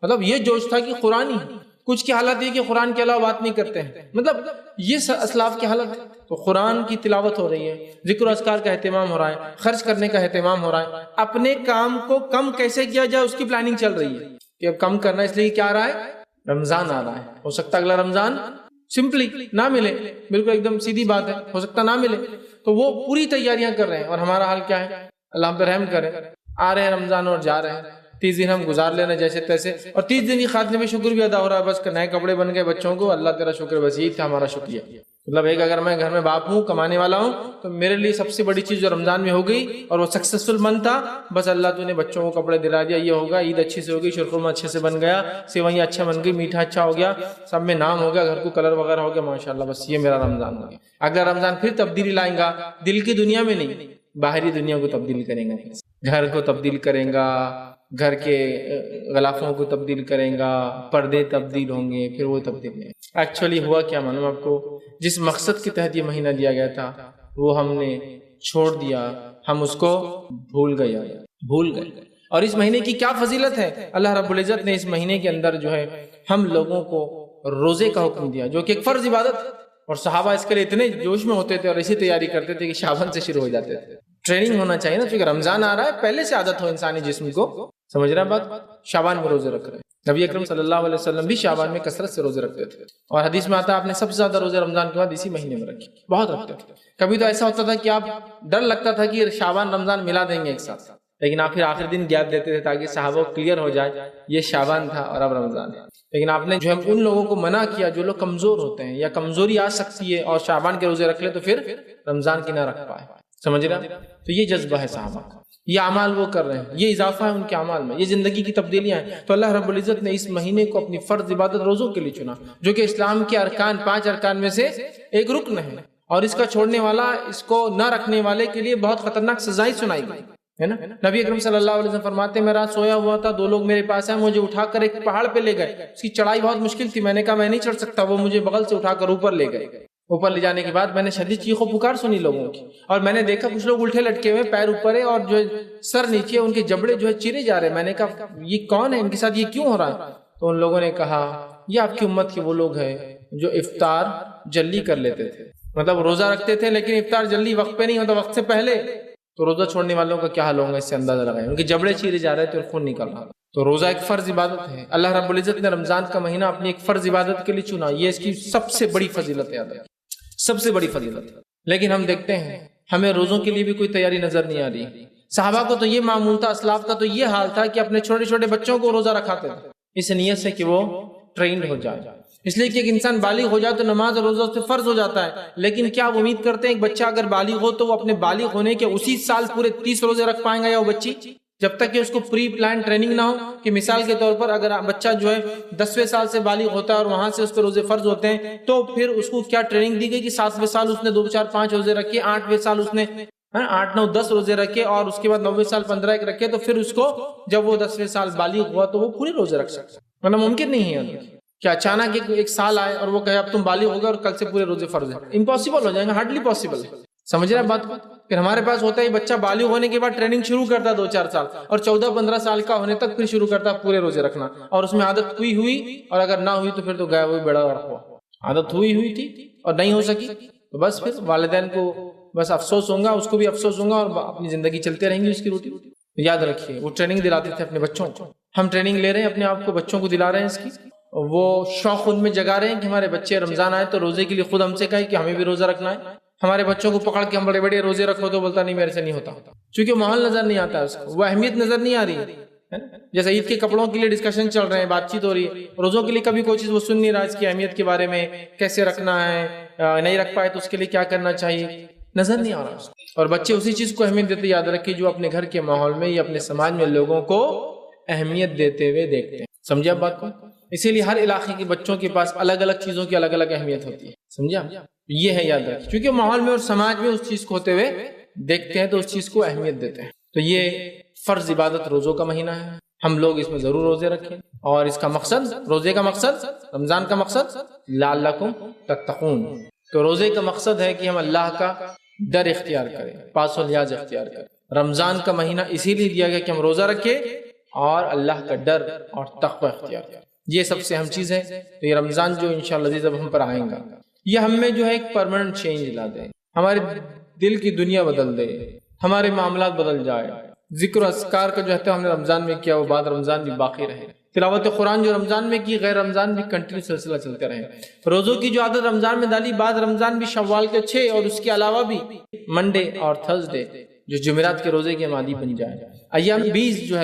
مطلب یہ جوش تھا کہ قرآن ہی، کچھ کی حالت یہ کہ قرآن کے علاوہ بات نہیں کرتے ہیں، مطلب یہ اسلاف کی حالت ہے. تو قرآن کی تلاوت ہو رہی ہے، ذکر و اذکار کا اہتمام ہو رہا ہے، خرچ کرنے کا اہتمام ہو رہا ہے. اپنے کام کو کم کیسے کیا جائے اس کی پلاننگ چل رہی ہے کہ اب کم کرنا، اس لیے کیا آ رہا ہے، رمضان آ رہا ہے. ہو سکتا ہے اگلا رمضان سمپلی نہ ملے، بالکل ایک دم سیدھی بات ہے، ہو سکتا نہ ملے. تو وہ پوری تیاریاں کر رہے ہیں. اور ہمارا حال کیا ہے، اللہ ہم پہ رحم کرے، آ رہے ہیں رمضان اور جا رہے ہیں. 30 دن ہم گزار لے رہے ہیں جیسے تیسے، اور 30 دن کی خاتمے میں شکر بھی ادا ہو رہا ہے، بس نئے کپڑے بن گئے بچوں کو، اللہ تیرا شکر، بس یہی تھا ہمارا شکریہ. مطلب ایک اگر میں گھر میں باپ ہوں، کمانے والا ہوں، تو میرے لیے سب سے بڑی چیز جو رمضان میں ہو گئی اور وہ سکسیسفل منتھ تھا، بس اللہ تو نے بچوں کو کپڑے دلا دیا، یہ ہوگا، عید اچھی سے ہوگی، شرخرما اچھے سے بن گیا، سیوئیاں اچھا بن گئی، میٹھا اچھا ہو گیا، سب میں نام ہو گیا، گھر کو کلر وغیرہ ہو گیا، ماشاءاللہ، بس یہ میرا رمضان ہو گیا. اگلا رمضان پھر تبدیلی لائیں گا، دل کی دنیا میں نہیں، باہری دنیا کو تبدیل کریں گا، گھر کو تبدیل کریں گا، گھر کے غلافوں کو تبدیل کریں گا، پردے تبدیل ہوں گے، پھر وہ تبدیل نہیں. ایکچولی ہوا کیا معلوم آپ کو، جس مقصد کے تحت یہ مہینہ دیا گیا تھا وہ ہم نے چھوڑ دیا، ہم اس کو بھول گئے. اور اس مہینے کی کیا فضیلت ہے، اللہ رب العزت نے اس مہینے کے اندر جو ہے ہم لوگوں کو روزے کا حکم دیا، جو کہ ایک فرض عبادت. اور صحابہ اس کے لیے اتنے جوش میں ہوتے تھے اور ایسی تیاری کرتے تھے کہ شعبان سے شروع ہو جاتے تھے. ٹریننگ ہونا چاہیے نا، کیونکہ رمضان آ رہا ہے، پہلے سے عادت ہو انسانی جسم کو، سمجھ رہے ہیں بات. شعبان میں روزے رکھ رہے ہیں. نبی اکرم صلی اللہ علیہ وسلم بھی شعبان میں کثرت سے روزے رکھتے تھے، اور حدیث میں آتا ہے آپ نے سب سے زیادہ روزے رمضان کے بعد اسی مہینے میں رکھے، بہت رکھتے تھے. کبھی تو ایسا ہوتا تھا کہ آپ ڈر لگتا تھا کہ شعبان رمضان ملا دیں گے ایک ساتھ، لیکن آپ پھر آخر دن گیپ دیتے تھے تاکہ صحابہ کو کلیئر ہو جائے یہ شعبان تھا اور اب رمضان ہے. لیکن آپ نے جو ہے ان لوگوں کو منع کیا جو لوگ کمزور ہوتے ہیں یا کمزوری آ سکتی ہے اور شعبان کے روزے رکھ لے تو پھر رمضان کی نہ رکھ پائے، سمجھ رہے ہیں. تو یہ جذبہ ہے صحابہ کا، یہ اعمال وہ کر رہے ہیں، یہ اضافہ ہے ان کے اعمال میں، یہ زندگی کی تبدیلیاں ہیں. تو اللہ رب العزت نے اس مہینے کو اپنی فرض عبادت روزوں کے لیے چنا، جو کہ اسلام کے ارکان 5 ارکان میں سے ایک رکن ہے، اور اس کا چھوڑنے والا، اس کو نہ رکھنے والے کے لیے بہت خطرناک سزائیں سنائی گئی ہے نا. نبی اکرم صلی اللہ علیہ وسلم فرماتے ہیں میں رات سویا ہوا تھا، 2 لوگ میرے پاس آئے، مجھے اٹھا کر ایک پہاڑ پہ لے گئے. اس کی چڑھائی بہت مشکل تھی، میں نے کہا میں نہیں چڑھ سکتا، وہ مجھے بغل سے اٹھا کر اوپر لے گئے. اوپر لے جانے کے بعد میں نے شدید چیخو پکار سنی لوگوں کی، اور میں نے دیکھا کچھ لوگ الٹے لٹکے ہوئے، پیر اوپر ہے اور جو سر نیچے، ان کے جبڑے جو ہے چیرے جا رہے ہیں۔ میں نے کہا یہ کون ہے، ان کے ساتھ یہ کیوں ہو رہا ہے؟ تو ان لوگوں نے کہا یہ آپ کی امت کے وہ لوگ ہیں جو افطار جلدی کر لیتے تھے، مطلب روزہ رکھتے تھے لیکن افطار جلدی وقت پہ نہیں ہوتا، وقت سے پہلے۔ تو روزہ چھوڑنے والوں کا کیا حال ہوگا، اس سے اندازہ لگائیں۔ ان کے جبڑے چیرے جا رہے تھے اور خون نکل رہا تھا۔ تو روزہ ایک فرض عبادت ہے، اللہ رب العزت نے رمضان کا مہینہ اپنی ایک فرض عبادت کے لیے چنا، یہ اس کی سب سے بڑی فضیلت ہے، سب سے بڑی فضیلت ہے۔ لیکن ہم دیکھتے ہیں ہمیں روزوں کے لیے بھی کوئی تیاری نظر نہیں آ رہی۔ صحابہ کو تو یہ معمول تھا، اسلاف کا تو یہ حال تھا کہ اپنے چھوٹے چھوٹے بچوں کو روزہ رکھاتے تھے، اس نیت سے کہ وہ ٹرینڈ ہو جائے، اس لیے کہ ایک انسان بالغ ہو جائے تو نماز اور روزہ اس پہ فرض ہو جاتا ہے۔ لیکن کیا وہ امید کرتے ہیں ایک بچہ اگر بالغ ہو تو وہ اپنے بالغ ہونے کے اسی سال پورے 30 روزے رکھ پائیں گا، یا وہ بچی، جب تک کہ اس کو پری پلان ٹریننگ نہ ہو؟ کہ مثال کے طور پر اگر بچہ جو ہے 10ویں سال سے بالغ ہوتا ہے اور وہاں سے اس پہ روزے فرض ہوتے ہیں، تو پھر اس کو کیا ٹریننگ دی گئی کہ 7ویں سال اس نے 2 4 5 روزے رکھے، 8ویں سال اس نے 8 9 10 روزے رکھے، اور اس کے بعد 9ویں سال 15 ایک رکھے، تو پھر اس کو جب وہ 10ویں سال بالغ ہوا تو وہ پورے روزے رکھ سکتا ہے۔ ورنہ ممکن نہیں ہے کہ اچانک ایک سال آئے اور وہ کہے اب تم بالغ ہو گئے اور کل سے پورے روزے فرض ہیں، امپاسبل ہو جائیں گے، ہارڈلی پاسبل۔ سمجھ رہے ہیں بات کو؟ پھر ہمارے پاس ہوتا ہے بچہ بالغ ہونے کے بعد ٹریننگ شروع کرتا ہے 2 4 سال، اور 14 15 سال کا ہونے تک پھر شروع کرتا ہے پورے روزے رکھنا، اور اس میں عادت ہوئی، اور اگر نہ ہوئی تو پھر تو گیا وہی بڑا ہوا۔ عادت ہوئی تھی اور نہیں ہو سکی تو بس پھر والدین کو بس افسوس ہوگا، اس کو بھی افسوس ہوگا، اور اپنی زندگی چلتے رہیں گی اس کی روٹی۔ یاد رکھیے وہ ٹریننگ دلاتے تھے اپنے بچوں کو، ہم ٹریننگ لے رہے ہیں اپنے آپ کو، بچوں کو دلا رہے ہیں اس کی، وہ شوق ان میں جگا رہے ہیں کہ ہمارے بچے رمضان آئے تو روزے کے لیے خود ہم سے کہے کہ ہمیں بھی روزہ رکھنا ہے۔ ہمارے بچوں کو پکڑ کے ہم بڑے بڑے روزے رکھو تو بولتا نہیں میرے سے نہیں ہوتا، چونکہ ماحول نظر نہیں آتا ہے اس کو، وہ اہمیت نظر نہیں آ رہی ہے۔ جیسے عید کے کپڑوں کے لیے ڈسکشن چل رہے ہیں، بات چیت ہو رہی ہے، روزوں کے لیے کبھی کوئی چیز وہ سن نہیں رہا اس کی اہمیت کے بارے میں، کیسے رکھنا ہے، نہیں رکھ پائے تو اس کے لیے کیا کرنا چاہیے، نظر نہیں آ رہا اس کو۔ اور بچے اسی چیز کو اہمیت دیتے، یاد رکھیے، جو اپنے گھر کے ماحول میں یا اپنے سماج میں لوگوں کو اہمیت دیتے ہوئے دیکھتے ہیں۔ سمجھے آپ بات کو؟ اسی لیے ہر علاقے کے بچوں کے پاس الگ الگ چیزوں کی الگ الگ اہمیت ہوتی ہے، سمجھا؟ یہ ہے یاد رکھیے، کیونکہ ماحول میں اور سماج میں اس چیز کو ہوتے ہوئے دیکھتے ہیں تو اس چیز کو اہمیت دیتے ہیں۔ تو یہ فرض عبادت روزوں کا مہینہ ہے، ہم لوگ اس میں ضرور روزے رکھیں، اور اس کا مقصد، روزے کا مقصد، رمضان کا مقصد لعلکم تتقون۔ تو روزے کا مقصد ہے کہ ہم اللہ کا ڈر اختیار کریں، پاس و لیاز اختیار کریں۔ رمضان کا مہینہ اسی لیے دیا گیا کہ ہم روزہ رکھیں اور اللہ کا ڈر اور تقوی اختیار کریں، یہ سب سے اہم چیز ہے۔ تو یہ رمضان جو انشاءاللہ عزیز اب ہم پر آئیں گا، یہ ہم میں جو ہے ایک پرماننٹ چینج لا دے، ہمارے دل کی دنیا بدل دے، ہمارے معاملات بدل جائے۔ ذکر و اذکار کا جو ہے ہم نے رمضان میں کیا وہ بعد رمضان بھی باقی رہے، تلاوت قرآن جو رمضان میں کی غیر رمضان بھی کنٹینیو سلسلہ چلتے رہے، روزوں کی جو عادت رمضان میں ڈالی بعد رمضان بھی شوال کے 6 اور اس کے علاوہ بھی منڈے اور تھرسڈے جو جمعرات کے روزے کے مادی بن جائے، ایام 20 جو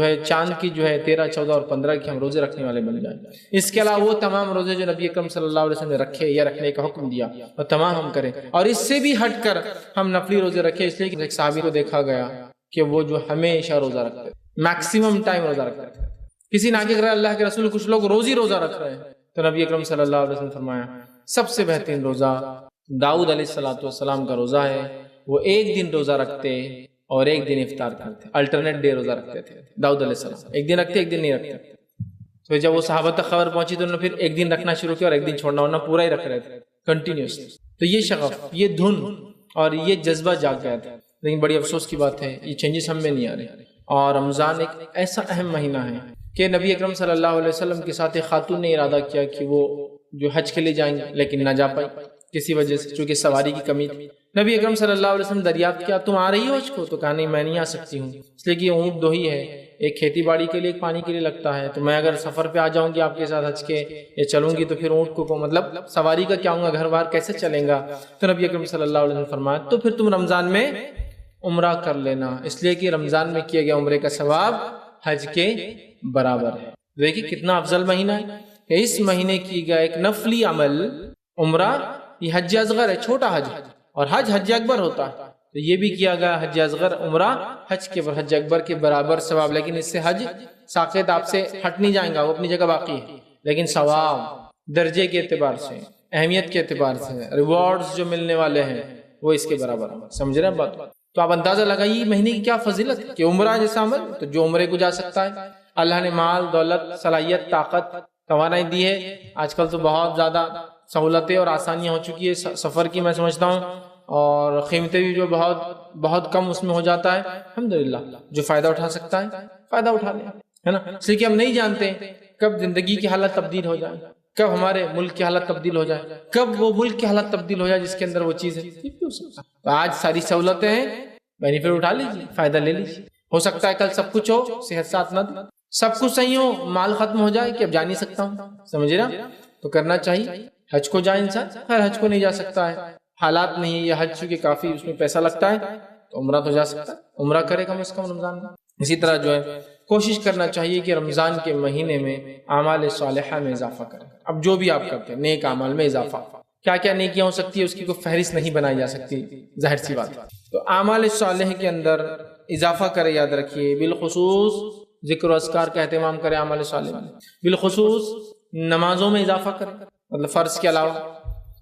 ہے چاند کی جو ہے 13 14 اور 15 کی ہم روزے رکھنے والے بن جائیں۔ اس کے علاوہ وہ تمام روزے جو نبی اکرم صلی اللہ علیہ وسلم نے رکھے یا رکھنے کا حکم دیا وہ تمام ہم کریں، اور اس سے بھی ہٹ کر ہم نفلی روزے رکھے، اس لیے کہ ایک صحابی کو دیکھا گیا کہ وہ جو ہمیشہ روزہ رکھتے، میکسیمم ٹائم روزہ رکھتے تھے۔ کسی نے آگے کہا اللہ کے رسول کچھ لوگ روز ہی روزہ رکھ رہے ہیں، تو نبی اکرم صلی اللہ علیہ وسلم فرمایا سب سے بہترین روزہ داؤد علیہ السلام کا روزہ ہے، وہ ایک دن روزہ رکھتے اور ایک دن افطار کرتے، الٹرنیٹ ڈے روزہ رکھتے تھے داؤد علیہ السلام، ایک دن رکھتے ایک دن نہیں رکھتے۔ تو جب وہ صحابہ تک خبر پہنچی تو انہوں نے پھر ایک دن رکھنا شروع کیا اور ایک دن چھوڑنا، ورنہ پورا ہی رکھ رہے تھے کنٹینیوس۔ تو یہ شغف، یہ دھن اور یہ جذبہ جاگ گیا تھا، لیکن بڑی افسوس کی بات ہے یہ چینجز ہم میں نہیں آ رہے۔ اور رمضان ایک ایسا اہم مہینہ ہے کہ نبی اکرم صلی اللہ علیہ وسلم کے ساتھ ایک خاتون نے ارادہ کیا کہ وہ جو حج کے لیے جائیں گے لیکن نہ جا پائی کسی وجہ سے، چونکہ سواری کی کمی تھی۔ نبی اکرم صلی اللہ علیہ وسلم دریافت کیا تم آ رہی ہو حج کو؟ تو کہا نہیں میں نہیں آ سکتی ہوں، اس لیے کہ اونٹ 2 ہی ہے، ایک کھیتی باڑی کے لیے ایک پانی کے لیے لگتا ہے، تو میں اگر سفر پہ آ جاؤں گی آپ کے ساتھ حج کے یا چلوں گی تو پھر اونٹ کو مطلب سواری کا کیا ہوں گا، گھر بار کیسے چلیں گا؟ تو نبی اکرم صلی اللہ علیہ وسلم فرمایا تو پھر تم رمضان میں عمرہ کر لینا، اس لیے کہ رمضان میں کیا گیا عمرے کا ثواب حج کے برابر ہے۔ دیکھیے کتنا افضل مہینہ ہے کہ اس مہینے کی گیا ایک نفلی عمل عمرہ، یہ حج اصغر ہے، چھوٹا حج، اور حج اکبر ہوتا ہے، تو یہ بھی کیا گیا حج اصغر عمرہ حج کے حج اکبر کے برابر ثواب، لیکن اس سے حج ساقط آپ سے ہٹ نہیں جائیں گا، وہ اپنی جگہ باقی ہے، لیکن ثواب درجے کے اعتبار سے، اہمیت کے اعتبار سے، ریوارڈز جو ملنے والے ہیں وہ اس کے برابر ہیں۔ سمجھ رہے ہیں بات؟ تو آپ اندازہ لگائیے مہینے کی کیا فضیلت ہے کہ عمرہ جیسا عمل، تو جو عمرے کو جا سکتا ہے، اللہ نے مال دولت صلاحیت طاقت توانائی دی ہے، آج کل تو بہت زیادہ سہولتیں اور آسانیاں ہو چکی ہے سفر کی، میں سمجھتا ہوں، اور قیمتیں بھی جو بہت کم اس میں ہو جاتا ہے، الحمدللہ جو فائدہ اٹھا سکتا ہے فائدہ اٹھا لے، ہے نا؟ اس لیے کہ ہم نہیں جانتے کب زندگی کی حالت تبدیل ہو جائے، کب ہمارے ملک کی حالت تبدیل ہو جائے، کب وہ ملک کی حالت تبدیل ہو جائے جس کے اندر وہ چیز ہے۔ تو آج ساری سہولتیں ہیں، بینیفٹ اٹھا لیجیے، فائدہ لے لیجیے۔ ہو سکتا ہے کل سب کچھ ہو، صحت ساتھ نہ دے، سب کچھ صحیح ہو، مال ختم ہو جائے کہ اب جا نہیں سکتا ہوں، سمجھے نا؟ تو کرنا چاہیے حج کو جائے انسان، خیر حج کو نہیں جا سکتا ہے، حالات نہیں ہے یہ حج چونکہ کافی اس میں پیسہ لگتا ہے، تو عمرہ تو جا سکتا ہے، عمرہ کرے کم از کم رمضان میں۔ اسی طرح جو ہے کوشش کرنا چاہیے کہ رمضان کے مہینے میں اعمال صالحہ میں اضافہ کریں۔ اب جو بھی آپ کرتے ہیں نیک اعمال میں اضافہ، کیا کیا نیکیاں ہو سکتی ہے اس کی کوئی فہرست نہیں بنائی جا سکتی، ظاہر سی بات ہے۔ تو اعمال صالح کے اندر اضافہ کرے، یاد رکھیے، بالخصوص ذکر و اذکار کا اہتمام کریں اعمال صالح میں، بالخصوص نمازوں میں اضافہ کریں، مطلب فرض کے علاوہ،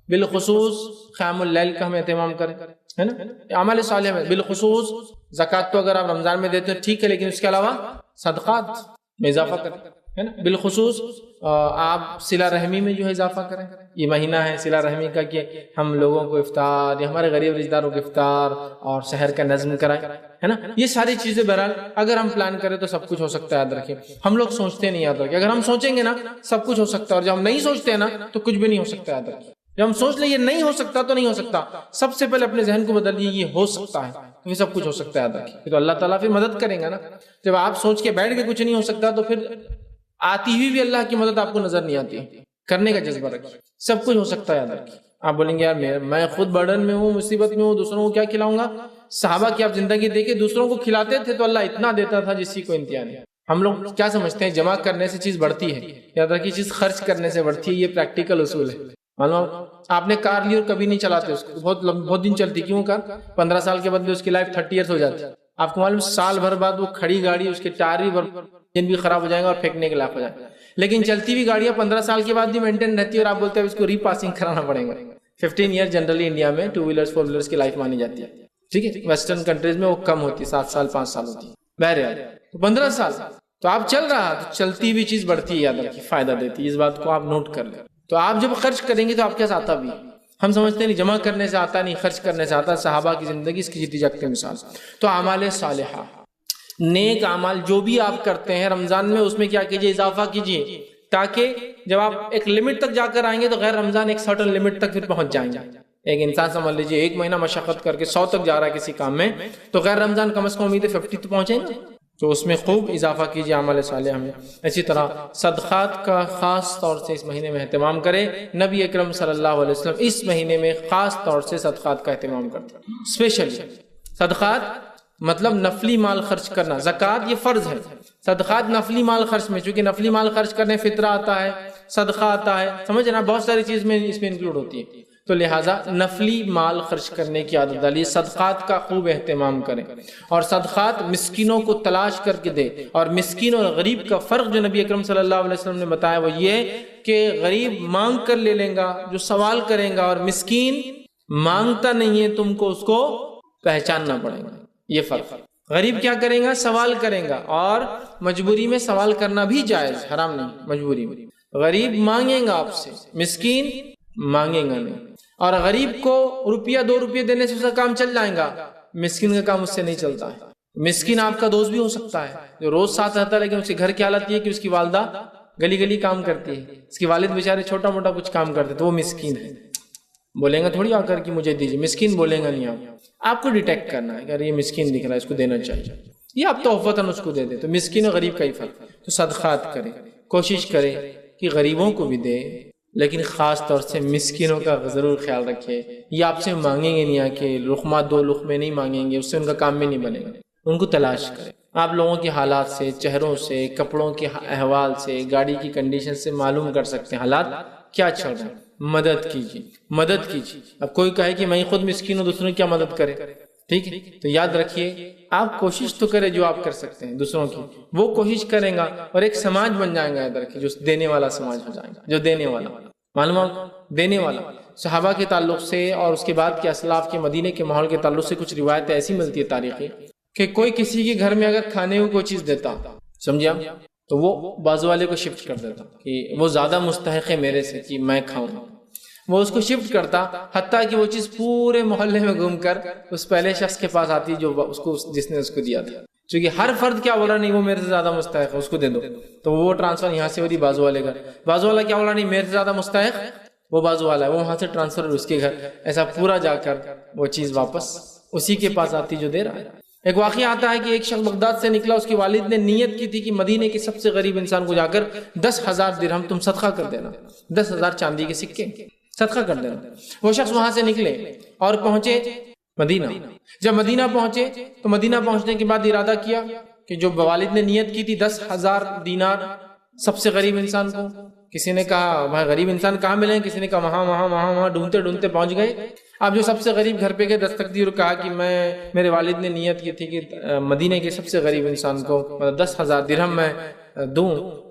بالخصوص قیام اللیل کا ہم اہتمام کریں، ہے نا؟ اعمال صالح میں بالخصوص زکوٰۃ تو اگر آپ رمضان میں دیتے ہیں ٹھیک ہے، لیکن اس کے علاوہ صدقات میں اضافہ کریں، ہے نا؟ بالخصوص آپ صلہ رحمی میں جو ہے اضافہ کریں، یہ مہینہ ہے صلہ رحمی کا کہ ہم لوگوں کو افطار یا ہمارے غریب رشتہ داروں کو افطار اور سحر کا نظم کرائیں، ہے نا؟ یہ ساری چیزیں بہرحال اگر ہم پلان کریں تو سب کچھ ہو سکتا ہے، یاد رکھیں۔ ہم لوگ سوچتے نہیں، یاد رکھیں، اگر ہم سوچیں گے نا سب کچھ ہو سکتا ہے، اور جب ہم نہیں سوچتے ہیں نا تو کچھ بھی نہیں ہو سکتا، یاد رکھیں۔ جب ہم سوچ لیں یہ نہیں ہو سکتا تو نہیں ہو سکتا، سب سے پہلے اپنے ذہن کو بدلیے یہ ہو سکتا ہے، تو یہ سب کچھ ہو سکتا ہے، یاد رکھیں۔ تو اللہ تعالیٰ پھر مدد کریں گا نا۔ جب آپ سوچ کے بیٹھ کے کچھ نہیں ہو سکتا تو پھر آتی ہوئی بھی اللہ کی مدد آپ کو نظر نہیں آتی، کرنے کا جذبہ رکھیں، سب کچھ ہو سکتا ہے، یاد رکھیں۔ آپ بولیں گے یار میں خود برڈن میں ہوں، مصیبت میں ہوں، دوسروں کو کیا کھلاؤں گا؟ صحابہ کی آپ زندگی دیکھیں، دوسروں کو کھلاتے تھے تو اللہ اتنا دیتا تھا جس کی کوئی انتہا نہیں۔ ہم لوگ کیا سمجھتے ہیں جمع کرنے سے چیز بڑھتی ہے، یاد رکھیے چیز خرچ کرنے سے بڑھتی ہے، یہ پریکٹیکل اصول ہے۔ معلوم آپ نے کار لی اور کبھی نہیں چلاتے اس کو، بہت دن چلتی، کیوں کار 15 سال کے بدلے اس کی لائف 30 ایئرس ہو جاتی ہے۔ آپ کو معلوم سال بھر بعد وہ کھڑی گاڑی اس کے ٹائر بھی خراب ہو جائیں گے اور پھینکنے کے لائق ہو جائے گا، لیکن چلتی ہوئی گاڑیاں 15 سال کے بعد بھی مینٹین رہتی ہے، اور آپ بولتے ہیں اس کو ری پاسنگ کرانا پڑے گا۔ 15 ایئر جنرلی انڈیا میں 2 ویلرز 4 ویلرز کی لائف مانی جاتی ہے، ٹھیک ہے؟ ویسٹرن کنٹریز میں وہ کم ہوتی ہے، 7 سال 5 سال ہوتی ہے، بہرحال تو 15 سال تو آپ چل رہا تو چلتی ہوئی چیز بڑھتی ہے، یاد رکھیے فائدہ دیتی ہے، اس بات کو آپ نوٹ کر لیں۔ تو آپ جب خرچ کریں گے تو آپ کے ساتھ آتا بھی، ہم سمجھتے نہیں جمع کرنے سے آتا نہیں، خرچ کرنے سے آتا۔ صحابہ کی زندگی اس کی جیتی جاگتی مثال۔ تو اعمال صالحہ، نیک اعمال جو بھی آپ کرتے ہیں رمضان میں اس میں کیا کیجئے، اضافہ کیجئے، تاکہ جب آپ ایک لمٹ تک جا کر آئیں گے تو غیر رمضان ایک سرٹن لمٹ تک پھر پہنچ جائیں گے۔ ایک انسان سمجھ لیجئے 1 مہینہ مشقت کر کے 100 تک جا رہا ہے کسی کام میں، تو غیر رمضان کم از کم امید ہے 50 تو پہنچے گا، تو اس میں خوب اضافہ کیجئے اعمال صالحہ میں۔ اسی طرح صدقات کا خاص طور سے اس مہینے میں اہتمام کریں، نبی اکرم صلی اللہ علیہ وسلم اس مہینے میں خاص طور سے صدقات کا اہتمام کرتے ہیں، اسپیشلی صدقات مطلب نفلی مال خرچ کرنا۔ زکوٰۃ یہ فرض ہے، صدقات نفلی مال خرچ میں، چونکہ نفلی مال خرچ کرنے فطرہ آتا ہے، صدقہ آتا ہے، سمجھ رہے ہیں، بہت ساری چیز میں اس میں انکلوڈ ہوتی ہے، تو لہٰذا نفلی مال خرچ کرنے کی عادت ڈالیے، صدقات کا خوب اہتمام کریں، اور صدقات مسکینوں کو تلاش کر کے دے۔ اور مسکین اور غریب کا فرق جو نبی اکرم صلی اللہ علیہ وسلم نے بتایا وہ یہ کہ غریب مانگ کر لے لیں گا جو سوال کریں گا، اور مسکین مانگتا نہیں ہے، تم کو اس کو پہچاننا پڑے گا، یہ فرق۔ غریب کیا کریں گا؟ سوال کریں گا، اور مجبوری میں سوال کرنا بھی جائز، حرام نہیں، مجبوری میں۔ غریب مانگیں گا آپ سے، مسکین مانگیں گا نہیں۔ اور غریب کو روپیہ 2 روپیے دینے سے اس کا کام چل جائے گا، مسکین کا کام اس سے نہیں چلتا ہے۔ مسکین آپ کا دوست بھی ہو سکتا ہے جو روز ساتھ رہتا ہے، لیکن اس کے گھر کی حالت یہ ہے کہ اس کی والدہ گلی گلی کام کرتی ہے، اس کی والد بیچارے چھوٹا موٹا کچھ کام کرتے، تو وہ مسکین ہے۔ بولیں گا تھوڑی آ کر کہ مجھے دیجیے، مسکین بولیں گا نہیں، آپ کو ڈیٹیکٹ کرنا ہے کہ یہ مسکین دکھ رہا ہے، اس کو دینا چاہیے، یہ آپ تحفتاً اس کو دے دیں۔ تو مسکین اور غریب کا ہی فرق ہے۔ تو صدقات کریں، کوشش کریں کہ غریبوں کو بھی دیں، لیکن خاص طور سے مسکینوں کا ضرور خیال رکھیں۔ یہ آپ سے مانگیں گے نہیں، آ کے لقمہ 2 لقمے نہیں مانگیں گے، اس سے ان کا کام بھی نہیں بنے گا۔ ان کو تلاش کریں، آپ لوگوں کے حالات سے، چہروں سے، کپڑوں کے احوال سے، گاڑی کی کنڈیشن سے معلوم کر سکتے ہیں حالات کیا چل رہا ہے۔ مدد کیجیے، مدد کیجیے۔ اب کوئی کہے کہ میں خود مسکین ہوں، دوسروں کی کیا مدد کرے؟ ٹھیک ہے، تو یاد رکھیے آپ کوشش تو کریں جو آپ کر سکتے ہیں دوسروں کی، وہ کوشش کریں گا اور ایک سماج بن جائیں گا، یاد رکھیے، جو دینے والا سماج ہو جائے گا، جو دینے والا، معلوم دینے والا۔ صحابہ کے تعلق سے اور اس کے بعد کے اسلاف کے مدینے کے ماحول کے تعلق سے کچھ روایتیں ایسی ملتی ہے تاریخی کہ کوئی کسی کے گھر میں اگر کھانے کو کوئی چیز دیتا، سمجھے آپ، تو وہ بازو والے کو شفٹ کر دیتا کہ وہ زیادہ مستحق ہے میرے سے کہ میں کھاؤں۔ وہ اس کو شفٹ کرتا، حتیٰ کہ وہ چیز پورے محلے میں گھوم کر اس پہلے شخص کے پاس آتی جو اس کو جس نے اس کو دیا تھا، کیونکہ ہر فرد کیا بولا نہیں وہ میرے سے زیادہ مستحق ہے اس کو دے دو، تو وہ ٹرانسفر یہاں سے ہو رہی بازو والے گھر، بازو والا کیا بولا نہیں میرے سے زیادہ مستحق وہ بازو والا ہے، وہ وہاں سے ٹرانسفر اس کے گھر، ایسا پورا جا کر وہ چیز واپس اسی کے پاس آتی جو دے رہا ہے۔ ایک واقعہ آتا ہے کہ ایک شخص بغداد سے نکلا، اس کے والد نے نیت کی تھی کہ مدینے کے سب سے غریب انسان کو جا کر 10,000 درہم تم صدقہ کر دینا، 10,000 چاندی کے سکے صدقہ کر دینا۔ وہ شخص وہاں سے نکلے اور پہنچے مدینہ۔ جب مدینہ پہنچے تو مدینہ پہنچنے کے بعد ارادہ کیا کہ جو والد نے نیت کی تھی 10,000 دینار سب سے غریب انسان کو، کسی نے کہا وہاں غریب انسان کہاں ملے، کسی نے کہا وہاں ڈھونڈتے ڈھونڈتے پہنچ گئے۔ اب جو سب سے غریب گھر پہ گئے دستک دی اور کہا کہ میرے والد نے نیت کی تھی کہ مدینے کے سب سے غریب انسان کو 10,000 درہم میں دوں،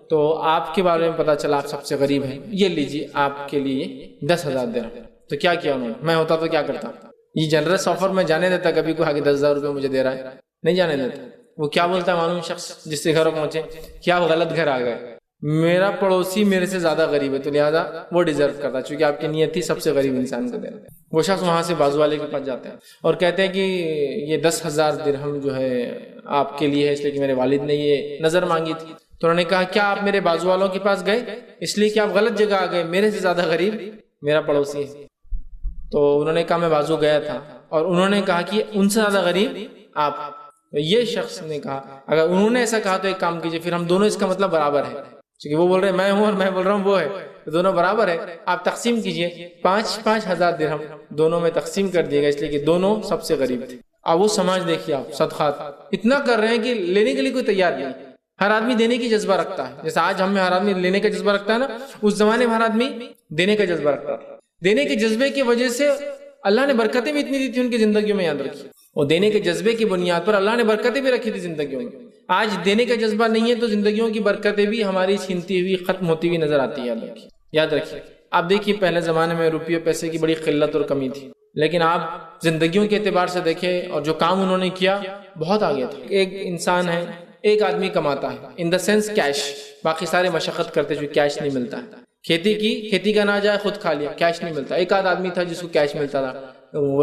تو آپ کے بارے میں پتا چلا آپ سب سے غریب ہیں، یہ لیجیے آپ کے لیے 10,000 درہم۔ تو کیا کیا انہوں نے؟ میں ہوتا تو کیا کرتا؟ یہ جنرس آفر میں جانے دیتا کبھی کوئی آگے 10,000 روپے مجھے دے رہا ہے، نہیں جانے دیتا۔ وہ کیا بولتا ہے معلوم شخص جس سے گھر پہنچے کہ آپ غلط گھر آ گئے، میرا پڑوسی میرے سے زیادہ غریب ہے تو لہٰذا وہ ڈیزرو کرتا، چونکہ آپ کی نیت تھی سب سے غریب انسان کو دینا۔ وہ شخص وہاں سے بازو والے کے پاس جاتے ہیں اور کہتے ہیں کہ یہ 10,000 درہم جو ہے آپ کے لیے ہے، اس لیے کہ میرے والد نے یہ نظر مانگی تھی۔ تو انہوں نے کہا کیا آپ میرے بازو والوں کے پاس گئے؟ اس لیے کہ آپ غلط جگہ آ گئے، میرے سے زیادہ غریب میرا پڑوسی ہے۔ تو انہوں نے کہا میں بازو گیا تھا، اور انہوں نے کہا کہ ان سے زیادہ غریب آپ۔ یہ شخص نے کہا اگر انہوں نے ایسا کہا تو ایک کام کیجیے، پھر ہم دونوں اس کا مطلب برابر ہے، کیونکہ وہ بول رہے ہیں میں ہوں اور میں بول رہا ہوں وہ ہے، تو دونوں برابر ہے، آپ تقسیم کیجئے 5,000 درہم دونوں میں تقسیم کر دیے گا، اس لیے کہ دونوں سب سے غریب تھے۔ اب وہ سماج دیکھیے آپ، صدقات اتنا کر رہے ہیں کہ لینے کے لیے کوئی تیار نہیں۔ ہر آدمی دینے کی جذبہ رکھتا ہے، جیسے آج ہم میں ہر آدمی لینے کا جذبہ رکھتا ہے نا، اس زمانے میں ہر آدمی دینے کا جذبہ رکھتا ہے۔ دینے کے جذبے کی وجہ سے اللہ نے برکتیں بھی اتنی دی تھی ان کی زندگیوں میں، یاد رکھیے، اور دینے کے جذبے کی بنیاد پر اللہ نے برکتیں بھی رکھی تھی زندگیوں میں۔ آج دینے کا جذبہ نہیں ہے تو زندگیوں کی برکتیں بھی ہماری چھینتی ہوئی ختم ہوتی ہوئی نظر آتی ہے۔ یاد رکھیے، آپ دیکھیے پہلے زمانے میں روپیے پیسے کی بڑی قلت اور کمی تھی، لیکن آپ زندگیوں کے اعتبار سے دیکھیں اور جو کام انہوں نے کیا بہت آگے تھا۔ ایک انسان ہے، ایک آدمی کماتا ہے ان دا سینس کیش، باقی سارے مشقت کرتے جو کیش نہیں ملتا ہے۔ کھیتی کا نہ جائے خود کھا لیا، کیش نہیں ملتا۔ ایک آدمی تھا جس کو کیش ملتا تھا،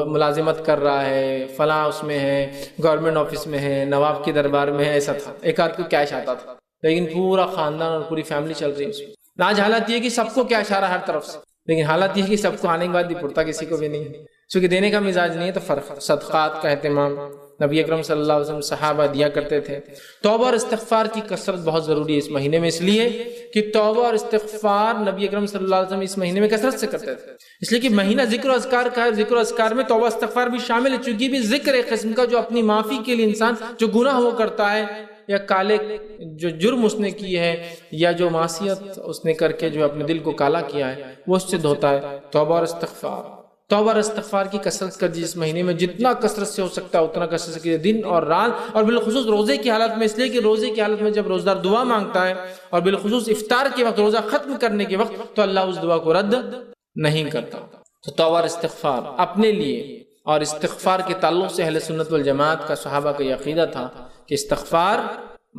ملازمت کر رہا ہے، فلاں اس میں ہے، گورنمنٹ آفس میں ہے، نواب کے دربار میں ہے، ایسا تھا۔ ایک آدھ کو کیش آتا تھا، لیکن پورا خاندان اور پوری فیملی چل رہی ہے اس میں۔ آج حالت یہ ہے کہ سب کو کیش آ رہا ہے ہر طرف سے، لیکن حالت یہ ہے کہ سب کو آنے کے بعد بھی پڑتا کسی کو بھی نہیں ہے، چونکہ دینے کا مزاج نہیں ہے۔ تو فرق صدقات کا اہتمام نبی اکرم صلی اللہ علیہ وسلم صحابہ دیا کرتے تھے۔ توبہ اور استغفار کی کثرت بہت ضروری ہے اس مہینے میں، اس لیے کہ توبہ اور استغفار نبی اکرم صلی اللہ علیہ وسلم اس مہینے میں کثرت سے کرتے تھے، اس لیے کہ مہینہ ذکر و اذکار کا ہے، ذکر و اذکار میں توبہ استغفار بھی شامل ہے، چونکہ بھی ذکر ایک قسم کا جو اپنی معافی کے لیے انسان جو گناہ وہ کرتا ہے یا کالے جو جرم اس نے کی ہے یا جو معصیت اس نے کر کے جو اپنے دل کو کالا کیا ہے وہ اس سے دھوتا ہے۔ توبہ اور استغفار کی کثرت کر دی اس مہینے میں، جتنا کثرت سے ہو سکتا ہے اتنا کثرت سے کیجیے، دن اور رات، اور بالخصوص روزے کی حالت میں، اس لیے کہ روزے کی حالت میں جب روزدار دعا مانگتا ہے اور بالخصوص افطار کے وقت، روزہ ختم کرنے کے وقت، تو اللہ اس دعا کو رد نہیں کرتا۔ تو توبہ اور استغفار اپنے لیے، اور استغفار کے تعلق سے اہل سنت والجماعت کا صحابہ کا یہ عقیدہ تھا کہ استغفار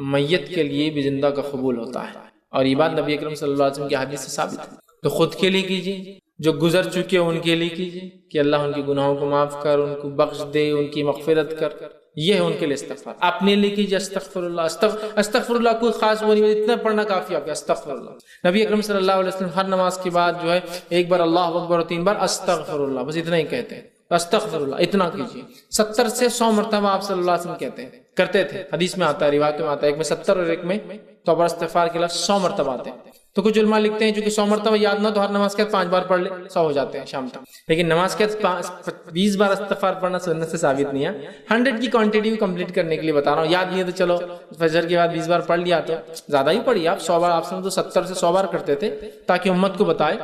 میت کے لیے بھی زندہ کا قبول ہوتا ہے، اور یہ بات نبی اکرم صلی اللہ علیہ وسلم کی حدیث سے ثابت ہے۔ تو خود کے لیے کیجیے، جو گزر چکے ان کے لیے کیجیے کہ اللہ ان کے گناہوں کو معاف کر، ان کو بخش دے، ان کی مغفرت کر، یہ ہے ان کے لیے استغفار۔ اپنے لیے کیجیے استغفر اللہ، استغفر اللہ کوئی خاص وہ نہیں، اتنا پڑھنا کافی آپ کا استغفر اللہ۔ نبی اکرم صلی اللہ علیہ وسلم ہر نماز کے بعد جو ہے ایک بار اللہ اکبر اور 3 بار استغفر اللہ، بس اتنا ہی کہتے ہیں، استغفر اللہ اتنا کیجیے۔ 70 سے 100 مرتبہ آپ صلی اللہ علیہ وسلم کہتے ہیں، کرتے تھے، حدیث میں آتا ہے، روایت میں آتا ہے، ایک میں 70 اور ایک میں توبہ استغفار کے لفظ 100 مرتبہ آتے ہیں۔ تو کچھ علماء لکھتے ہیں چونکہ 100 مرتبہ یاد نہ تو ہر نماز کے بعد 5 بار پڑھ لے، 100 ہو جاتے ہیں شام تک، لیکن نماز کے بعد 20 بار استغفار پڑھنا سنت سے ثابت نہیں ہے۔ 100 کی کوانٹٹی کمپلیٹ کرنے کے لیے بتا رہا ہوں، یاد نہیں ہے تو چلو فجر کے بعد 20 بار پڑھ لیا تو زیادہ ہی پڑھیے آپ، 100 بار آپ سے تو 70 سے 100 بار کرتے تھے، تاکہ امت کو بتائے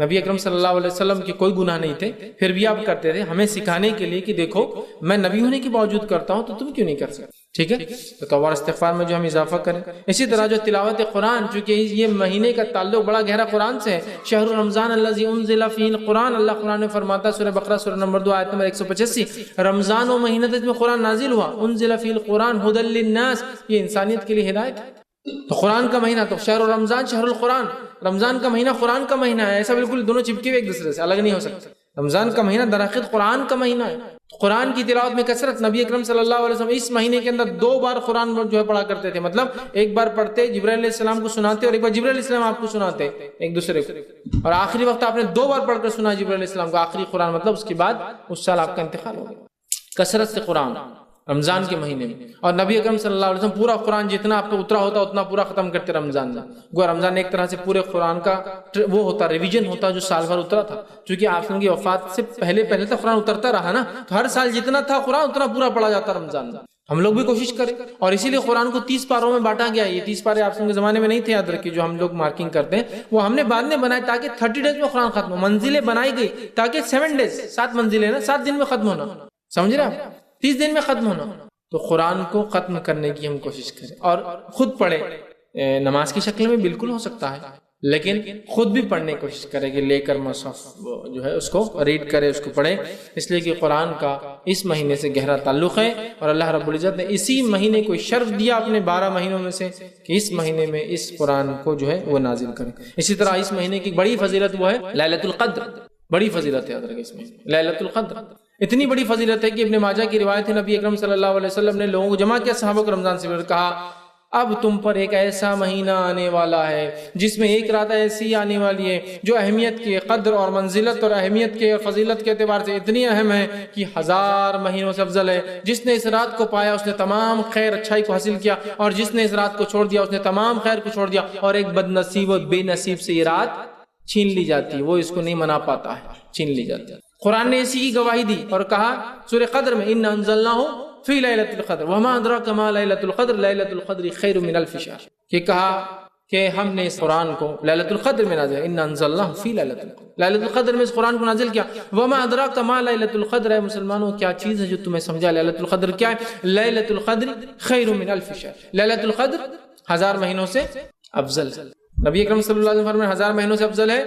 نبی اکرم صلی اللہ علیہ وسلم کے کوئی گناہ نہیں تھے، پھر بھی آپ کرتے تھے، ہمیں سکھانے کے لیے کہ دیکھو میں نبی ہونے کے باوجود کرتا ہوں تو تم کیوں نہیں کر سکتے؟ ٹھیک ہے، تو توبہ اور استغفار میں جو ہم اضافہ کریں۔ اسی طرح جو تلاوت قرآن، چونکہ یہ مہینے کا تعلق بڑا گہرا قرآن سے ہے، شہر رمضان الذی انزل فیہ القرآن، اللہ قرآن میں فرماتا ہے سورہ بقرہ سورہ نمبر 2 آیت نمبر 185، رمضان و مہینہ جس میں قرآن نازل ہوا، انزل فیہ القرآن ھدی للناس، یہ انسانیت کے لیے ہدایت ہے۔ تو قرآن کا مہینہ تو شہر رمضان شہر القرآن، رمضان کا مہینہ قرآن کا مہینہ ہے، ایسا بالکل دونوں چپکے ہوئے ایک دوسرے سے الگ نہیں ہو سکتے۔ رمضان کا مہینہ درحقیقت قرآن کا مہینہ ہے، قرآن کی تلاوت میں کثرت، نبی اکرم صلی اللہ علیہ وسلم اس مہینے کے اندر 2 بار قرآن جو ہے پڑھا کرتے تھے، مطلب ایک بار پڑھتے جبرائیل علیہ السلام کو سناتے اور ایک بار جبرائیل علیہ السلام آپ کو سناتے ایک دوسرے کو، اور آخری وقت آپ نے 2 بار پڑھ کر سنا جبرائیل علیہ السلام کو آخری قرآن، مطلب اس کے بعد اس سال آپ کا انتقال ہو گیا۔ کثرت سے قرآن رمضان کے مہینے میں، اور نبی اکرم صلی اللہ علیہ وسلم پورا قرآن جتنا آپ کو اترا ہوتا اتنا پورا ختم کرتے رمضان میں۔ گویا رمضان ایک طرح سے پورے قرآن کا وہ ہوتا ریویژن ہوتا جو سال بھر اترا تھا، چونکہ آپ کی وفات سے پہلے تو قرآن اترتا رہا نا، تو ہر سال جتنا تھا قرآن اتنا پورا پڑھا جاتا رمضان میں۔ ہم لوگ بھی کوشش کریں، اور اسی لیے قرآن کو 30 پاروں میں بانٹا گیا ہے۔ یہ 30 پارے آپ کے زمانے میں نہیں تھے، یاد رکھیے، جو ہم لوگ مارکنگ کرتے ہیں وہ ہم نے بعد میں بنائے تاکہ 30 ڈیز میں قرآن ختم ہو، منزلیں بنائی گئی تاکہ 7 ڈیز 7 منزلیں نا 7 دن میں ختم ہونا، سمجھ رہے آپ، 30 دن میں ختم ہونا۔ تو قرآن کو ختم کرنے کی ہم کوشش کریں، اور خود پڑھیں، نماز کی شکل میں بالکل ہو سکتا ہے، لیکن خود بھی پڑھنے کی کوشش کریں کہ لے کر مصحف جو ہے اس کو ریڈ کرے، اس کو پڑھے، اس لیے کہ قرآن کا اس مہینے سے گہرا تعلق ہے، اور اللہ رب العزت نے اسی مہینے کو شرف دیا اپنے 12 مہینوں میں سے کہ اس مہینے میں اس قرآن کو جو ہے وہ نازل کریں۔ اسی طرح اس مہینے کی بڑی فضیلت وہ ہے لیلۃ القدر، بڑی فضیلت ہے، یاد رکھیں اس میں لیلۃ القدر اتنی بڑی فضیلت ہے کہ ابن ماجہ کی روایت ہے، نبی اکرم صلی اللہ علیہ وسلم نے لوگوں کو جمع کیا، صحابہ کو رمضان سے کہا اب تم پر ایک ایسا مہینہ آنے والا ہے جس میں ایک رات ایسی آنے والی ہے جو اہمیت کے قدر اور منزلت اور اہمیت کے اور فضیلت کے اعتبار سے اتنی اہم ہے کہ 1000 مہینوں سے افضل ہے۔ جس نے اس رات کو پایا اس نے تمام خیر اچھائی کو حاصل کیا، اور جس نے اس رات کو چھوڑ دیا اس نے تمام خیر کو چھوڑ دیا، اور ایک بد نصیب اور بے نصیب سے یہ رات چھین لی جاتی ہے، وہ اس کو نہیں منا پاتا ہے، چھین لی جاتی ہے۔ قرآن نے اسی کی گواہی دی اور کہا سورہ قدر میں اِنَّا أَنزَلْنَاهُ فِي لَيْلَةِ الْقَدْرِ وَمَا أَدْرَاكَ مَا لَيْلَةُ الْقَدْرِ لَيْلَةُ الْقَدْرِ خَيْرٌ مِنَ أَلْفِ شَهْرٍ، کہ کہا کہ ہم نے اس قرآن کو لیلۃ القدر میں نازل، اِنَّا أَنزَلْنَاهُ فِي لَيْلَةِ الْقَدْرِ، لیلۃ القدر میں اس قرآن کو نازل کیا۔ وَمَا أَدْرَاكَ مَا لَيْلَةُ الْقَدْرِ، اے مسلمانوں کیا چیز ہے جو تمہیں سمجھا لیلۃ القدر کیا ہے؟ لیلۃ القدر خیر من الف شہر، لیلۃ القدر 1000 مہینوں سے افضل ہے۔ نبی اکرم صلی اللہ علیہ وسلم فرمایا 1000 مہینوں سے افضل ہے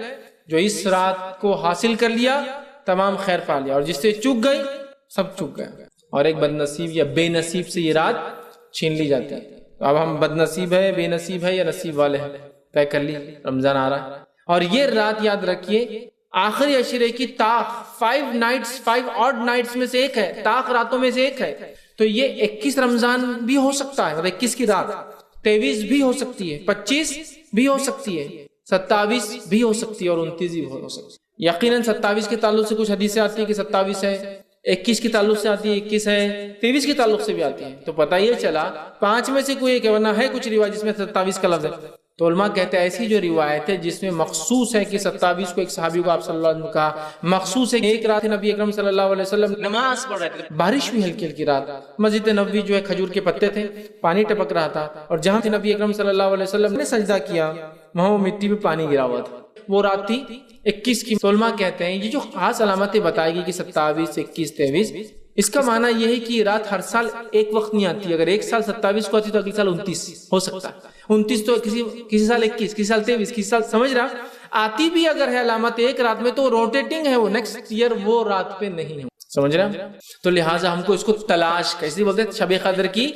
جو اس رات کو حاصل کر لیا تمام خیر پا لیا، اور جس سے چوک گئی سب چوک گیا، اور ایک بد نصیب یا بے نصیب سے یہ رات چھین لی جاتی ہے۔ تو اب ہم بد نصیب ہے، بے نصیب ہے یا نصیب والے ہیں، طے کر لی، رمضان آ رہا ہے۔ اور یہ رات یاد رکھیے آخری عشرے کی طاق 5 آڈ نائٹس میں سے ایک ہے، طاق راتوں میں سے ایک ہے۔ تو یہ 21 رمضان بھی ہو سکتا ہے، 21 کی رات 23 بھی ہو سکتی ہے، 25 بھی ہو سکتی ہے، 27 بھی ہو سکتی ہے، اور 29 بھی ہو سکتی ہے۔ یقیناً 27 کے تعلق سے کچھ حدیثیں آتی ہیں کہ 27 ہے، 21 کے تعلق سے آتی ہے 21 ہے، 23 کے تعلق سے بھی آتی ہیں۔ تو پتہ یہ چلا 5 میں سے کوئی ایک ہے، ورنہ ہے کچھ روایت جس میں 27 کا لفظ ہے۔ تو علماء کہتے ہیں ایسی جو روایت ہے جس میں مخصوص ہے کہ 27 کو ایک صحابی کو آپ صلی اللہ علیہ وسلم کہا، مخصوص ہے کہ ایک رات نبی اکرم صلی اللہ علیہ وسلم نماز پڑھ رہے تھے، بارش بھی ہلکی ہلکی رات، مسجد نبوی جو ہے کھجور کے پتے تھے، پانی ٹپک رہا تھا، اور جہاں سے نبی اکرم صلی اللہ علیہ وسلم نے سجدہ کیا وہاں وہ مٹی پہ پانی گرا ہوا تھا۔ وہ رات تھی 21 کی۔ علماء کہتے ہیں یہ جو خاص علامتیں بتائے گی کہ 27 21 23، اس کا معنی یہ ہے کہ یہ رات ہر سال ایک وقت نہیں آتی۔ اگر ایک سال 27 کو آتی تو اگلے سال 29 ہو سکتا ہے، 29 تو کسی سال 21، کسی سال 23، کسی سال، سمجھ رہا آتی بھی اگر ہے علامت ایک رات میں تو روٹیٹنگ ہے، وہ نیکسٹ ایئر وہ رات پہ نہیں ہے، سمجھ رہا۔ تو لہٰذا ہم کو اس کو تلاش کیسے بولتے ہیں، شب قدر کی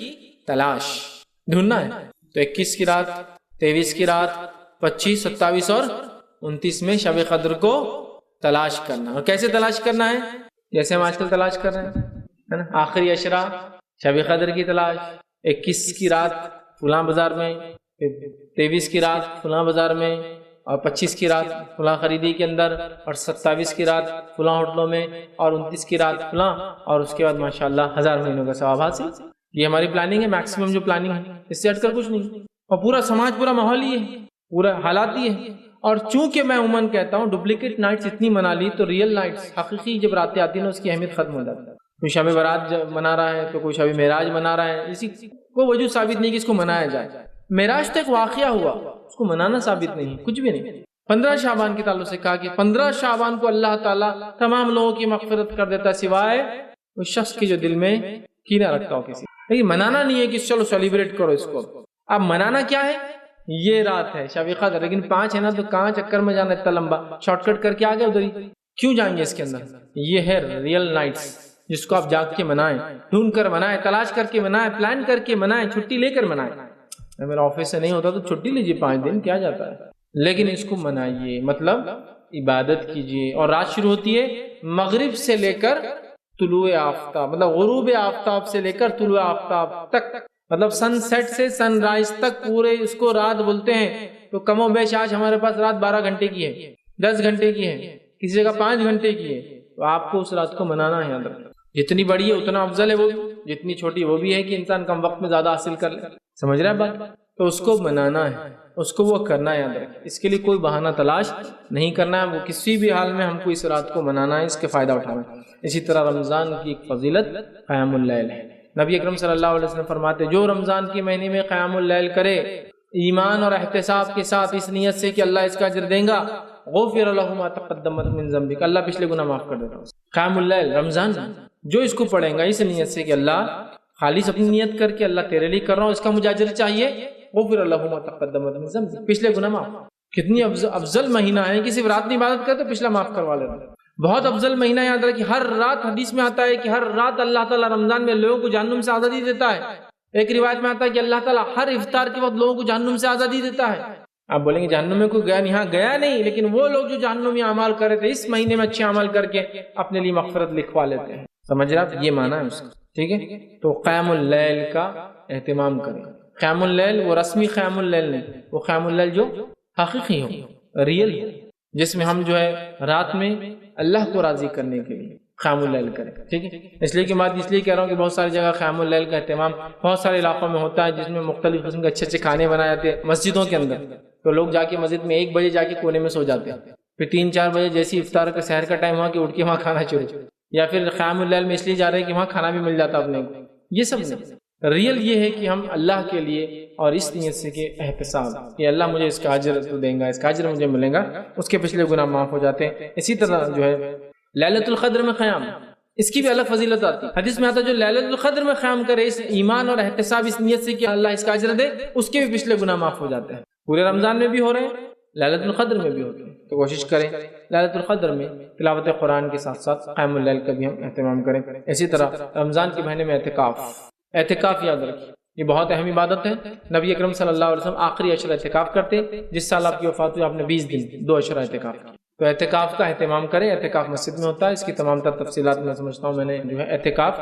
تلاش ڈھونڈنا ہے۔ تو 21 کی رات، 23 کی رات، 25 27 اور 29 میں شب قدر کو تلاش کرنا۔ اور کیسے تلاش کرنا ہے؟ جیسے ہم آج کل تلاش کر رہے ہیں، ہے نا، آخری عشرہ شب قدر کی تلاش، 21 کی رات فلاں بازار میں، 23 کی رات فلاں بازار میں، اور 25 کی رات فلاں خریدی کے اندر، اور 27 کی رات فلاں ہوٹلوں میں، اور 29 کی رات فلاں، اور اس کے بعد ماشاءاللہ 1000 مہینوں کا ثواب حاصل۔ یہ ہماری پلاننگ ہے، میکسیمم جو پلاننگ ہے، اس سے ہٹ کر کچھ نہیں۔ اور پورا سماج، پورا ماحول ہی ہے، پورا حالات ہی ہے۔ اور چونکہ میں عموماً کہتا ہوں ڈپلیکیٹ نائٹس اتنی منا لی تو ریئل نائٹس، حقیقی جب راتیں آتی ہیں نا اس کی اہمیت ختم ہو جاتی ہے۔ کوئی شب برات منا رہا ہے تو کوئی شب معراج منا رہا ہے، اسی کوئی وجود ثابت نہیں کہ اس کو منایا جائے۔ معراج تو ایک واقعہ ہوا، اس کو منانا ثابت نہیں، کچھ بھی نہیں۔ 15 شعبان کے تعلق سے کہا کہ 15 شعبان کو اللہ تعالیٰ تمام لوگوں کی مغفرت کر دیتا سوائے اس شخص کی جو دل میں کینہ رکھتا ہو کسی۔ لیکن منانا نہیں ہے کہ چلو سیلیبریٹ کرو اس کو۔ اب منانا کیا ہے؟ یہ رات ہے شب قدر، لیکن 5 ہے نا تو کہاں چکر میں جانا اتنا لمبا، شارٹ کٹ کر کے آ گئے ادھر ہی، کیوں جائیں گے اس کے اندر؟ یہ ہے ریئل نائٹس جس کو آپ جاگ کے منائیں، ڈھونڈ کر منائیں، تلاش کر کے منائیں، پلان کر کے منائیں، چھٹی لے کر منائیں۔ میرا آفس سے نہیں ہوتا تو چھٹی لیجیے 5 دن، کیا جاتا ہے، لیکن اس کو منائیے، مطلب عبادت کیجیے۔ اور رات شروع ہوتی ہے مغرب سے لے کر طلوع آفتاب، مطلب غروب آفتاب سے لے کر طلوع آفتاب تک، مطلب سن سیٹ سے سن رائز تک پورے اس کو رات بولتے ہیں۔ تو کم و بیش آج ہمارے پاس رات 12 گھنٹے کی ہے، 10 گھنٹے کی ہے، کسی جگہ 5 گھنٹے کی ہے، تو آپ کو اس رات کو منانا ہے۔ یاد رکھنا جتنی بڑی ہے اتنا افضل ہے وہ، جتنی چھوٹی وہ بھی ہے کہ انسان کم وقت میں زیادہ حاصل کر لے، سمجھ رہا ہے بات؟ تو اس کو منانا ہے، اس کو وہ کرنا ہے۔ یاد رکھیں اس کے لیے کوئی بہانہ تلاش نہیں کرنا ہے، وہ کسی بھی حال میں ہم کو اس رات کو منانا ہے، اس کے فائدہ اٹھانا ہے۔ اسی طرح رمضان کی ایک فضیلت قیام اللیل ہے۔ نبی اکرم صلی اللہ علیہ وسلم فرماتے جو رمضان کے مہینے میں قیام اللیل کرے ایمان اور احتساب کے ساتھ، اس نیت سے کہ اللہ اس کا اجر دیں گا، غفر له ما تقدم من ذنبک، اللہ پچھلے گناہ معاف کر دیتا ہے۔ قیام اللیل رمضان جو اس کو پڑھیں گا اس نیت سے کہ اللہ خالص اپنی نیت کر کے اللہ تیرے لیے کر رہا ہوں، اس کا مجھے اجر چاہیے، غفر له ما تقدم من ذنبک، پچھلے گناہ معاف۔ کتنی افضل مہینہ ہے کہ صرف رات میں عبادت کرے تو پچھلا معاف کروا لیتا ہے۔ بہت افضل مہینہ، یاد رکھیں ہر رات حدیث میں آتا ہے کہ ہر رات اللہ تعالیٰ رمضان میں لوگوں کو جہنم سے آزادی دیتا ہے۔ ایک روایت میں آتا ہے کہ اللہ تعالیٰ ہر افطار کے وقت لوگوں کو جہنم سے آزادی دیتا ہے۔ آپ بولیں گے جہنم میں کوئی گیا نہیں، ہاں گیا نہیں، لیکن وہ لوگ جو جہنم میں اعمال کر رہے تھے اس مہینے میں اچھے عمل کر کے اپنے لیے مغفرت لکھوا لیتے ہیں۔ سمجھ رہے آپ؟ یہ معنی ہے اس کا، ٹھیک ہے؟ تو قیام اللیل کا اہتمام کریں۔ قیام اللیل وہ رسمی قیام اللیل نہیں، وہ قیام اللیل جو حقیقی ہو، ریئل ہو، جس میں ہم جو ہے رات میں اللہ کو راضی کرنے کے لیے قیام اللیل کریں، ٹھیک ہے؟ اس لیے کہ بات اس لیے کہہ رہا ہوں کہ بہت ساری جگہ قیام اللیل کا اہتمام بہت سارے علاقوں میں ہوتا ہے، جس میں مختلف قسم کے اچھے اچھے کھانے بنائے جاتے ہیں مسجدوں کے اندر، تو لوگ جا کے مسجد میں 1 بجے جا کے کونے میں سو جاتے ہیں، پھر 3-4 بجے جیسی افطار کا سحر کا ٹائم ہوا کہ اٹھ کے وہاں کھانا شروع، یا پھر قیام اللیل میں اس لیے جا رہے ہیں کہ وہاں کھانا بھی مل جاتا اپنے کو۔ یہ سب نہیں، ریئل یہ ہے کہ ہم اللہ کے لیے اور اس نیت سے کہ احتساب کہ اللہ مجھے اس کا اجر دیں گا، اس کا اجر مجھے ملے گا، اس کے پچھلے گناہ معاف ہو جاتے ہیں۔ اسی طرح جو ہے لیلۃ القدر میں قیام، اس کی بھی الگ فضیلت آتی ہے۔ حدیث میں آتا ہے جو لیلۃ القدر میں قیام کرے اس ایمان اور احتساب اس نیت سے کہ اللہ اس کا اجر دے، اس کے بھی پچھلے گناہ معاف ہو جاتے ہیں۔ پورے رمضان میں بھی ہو رہے ہیں، لیلۃ القدر میں بھی ہوتے ہیں، تو کوشش کریں لیلۃ القدر میں تلاوت قرآن کے ساتھ ساتھ قیام اللیل کا بھی ہم اہتمام کریں۔ اسی طرح رمضان کے مہینے میں اعتکاف یاد رکھیں، یہ بہت اہم عبادت ہے۔ نبی اکرم صلی اللہ علیہ وسلم آخری عشرہ اعتکاف کرتے، جس سال آپ کی وفات ہوئی آپ نے 20 دن 2 عشرہ اعتکاف کیا، تو اعتکاف کا اہتمام کریں۔ اعتکاف مسجد میں ہوتا ہے، اس کی تمام تر تفصیلات میں سمجھتا ہوں میں نے جو ہے اعتکاف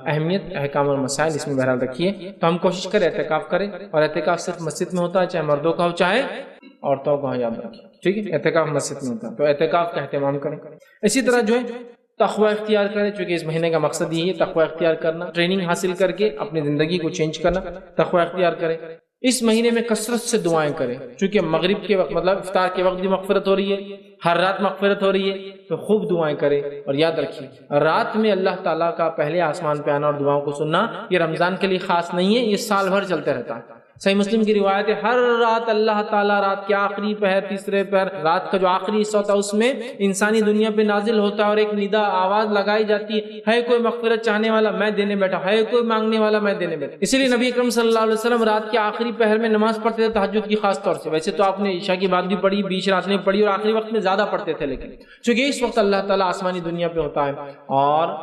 اہمیت احکام اور مسائل اس میں بہرحال رکھیے، تو ہم کوشش کریں اعتکاف کریں، اور اعتکاف صرف مسجد میں ہوتا ہے، چاہے مردوں کا ہو چاہے عورتوں کا ہو، یاد رکھیں، ٹھیک ہے؟ اعتکاف مسجد میں ہوتا ہے، تو اعتکاف کا اہتمام کریں۔ اسی طرح جو ہے تقوی اختیار کریں، چونکہ اس مہینے کا مقصد یہی ہے تقوی اختیار کرنا، ٹریننگ حاصل کر کے اپنی زندگی کو چینج کرنا، تقوی اختیار کریں۔ اس مہینے میں کثرت سے دعائیں کریں، چونکہ مغرب کے وقت مطلب افطار کے وقت بھی مغفرت ہو رہی ہے، ہر رات مغفرت ہو رہی ہے، تو خوب دعائیں کریں۔ اور یاد رکھیے رات میں اللہ تعالیٰ کا پہلے آسمان پہ آنا اور دعاؤں کو سننا یہ رمضان کے لیے خاص نہیں ہے، یہ سال بھر چلتے رہتا ہے۔ صحیح مسلم کی روایت ہے ہر رات اللہ تعالیٰ رات کے آخری پہر، تیسرے پہر، رات کا جو آخری حصہ ہوتا ہے اس میں انسانی دنیا پہ نازل ہوتا ہے، اور ایک ندا آواز لگائی جاتی ہے کوئی مغفرت چاہنے والا میں دینے بیٹھا، ہے کوئی مانگنے والا میں دینے بیٹھا۔ اسی لیے نبی اکرم صلی اللہ علیہ وسلم رات کے آخری پہر میں نماز پڑھتے تھے، تہجد کی خاص طور سے۔ ویسے تو آپ نے عشاء کی بات بھی پڑھی، بیچ رات میں پڑھی، اور آخری وقت میں زیادہ پڑھتے تھے، لیکن چونکہ اس وقت اللہ تعالیٰ آسمانی دنیا پہ ہوتا ہے اور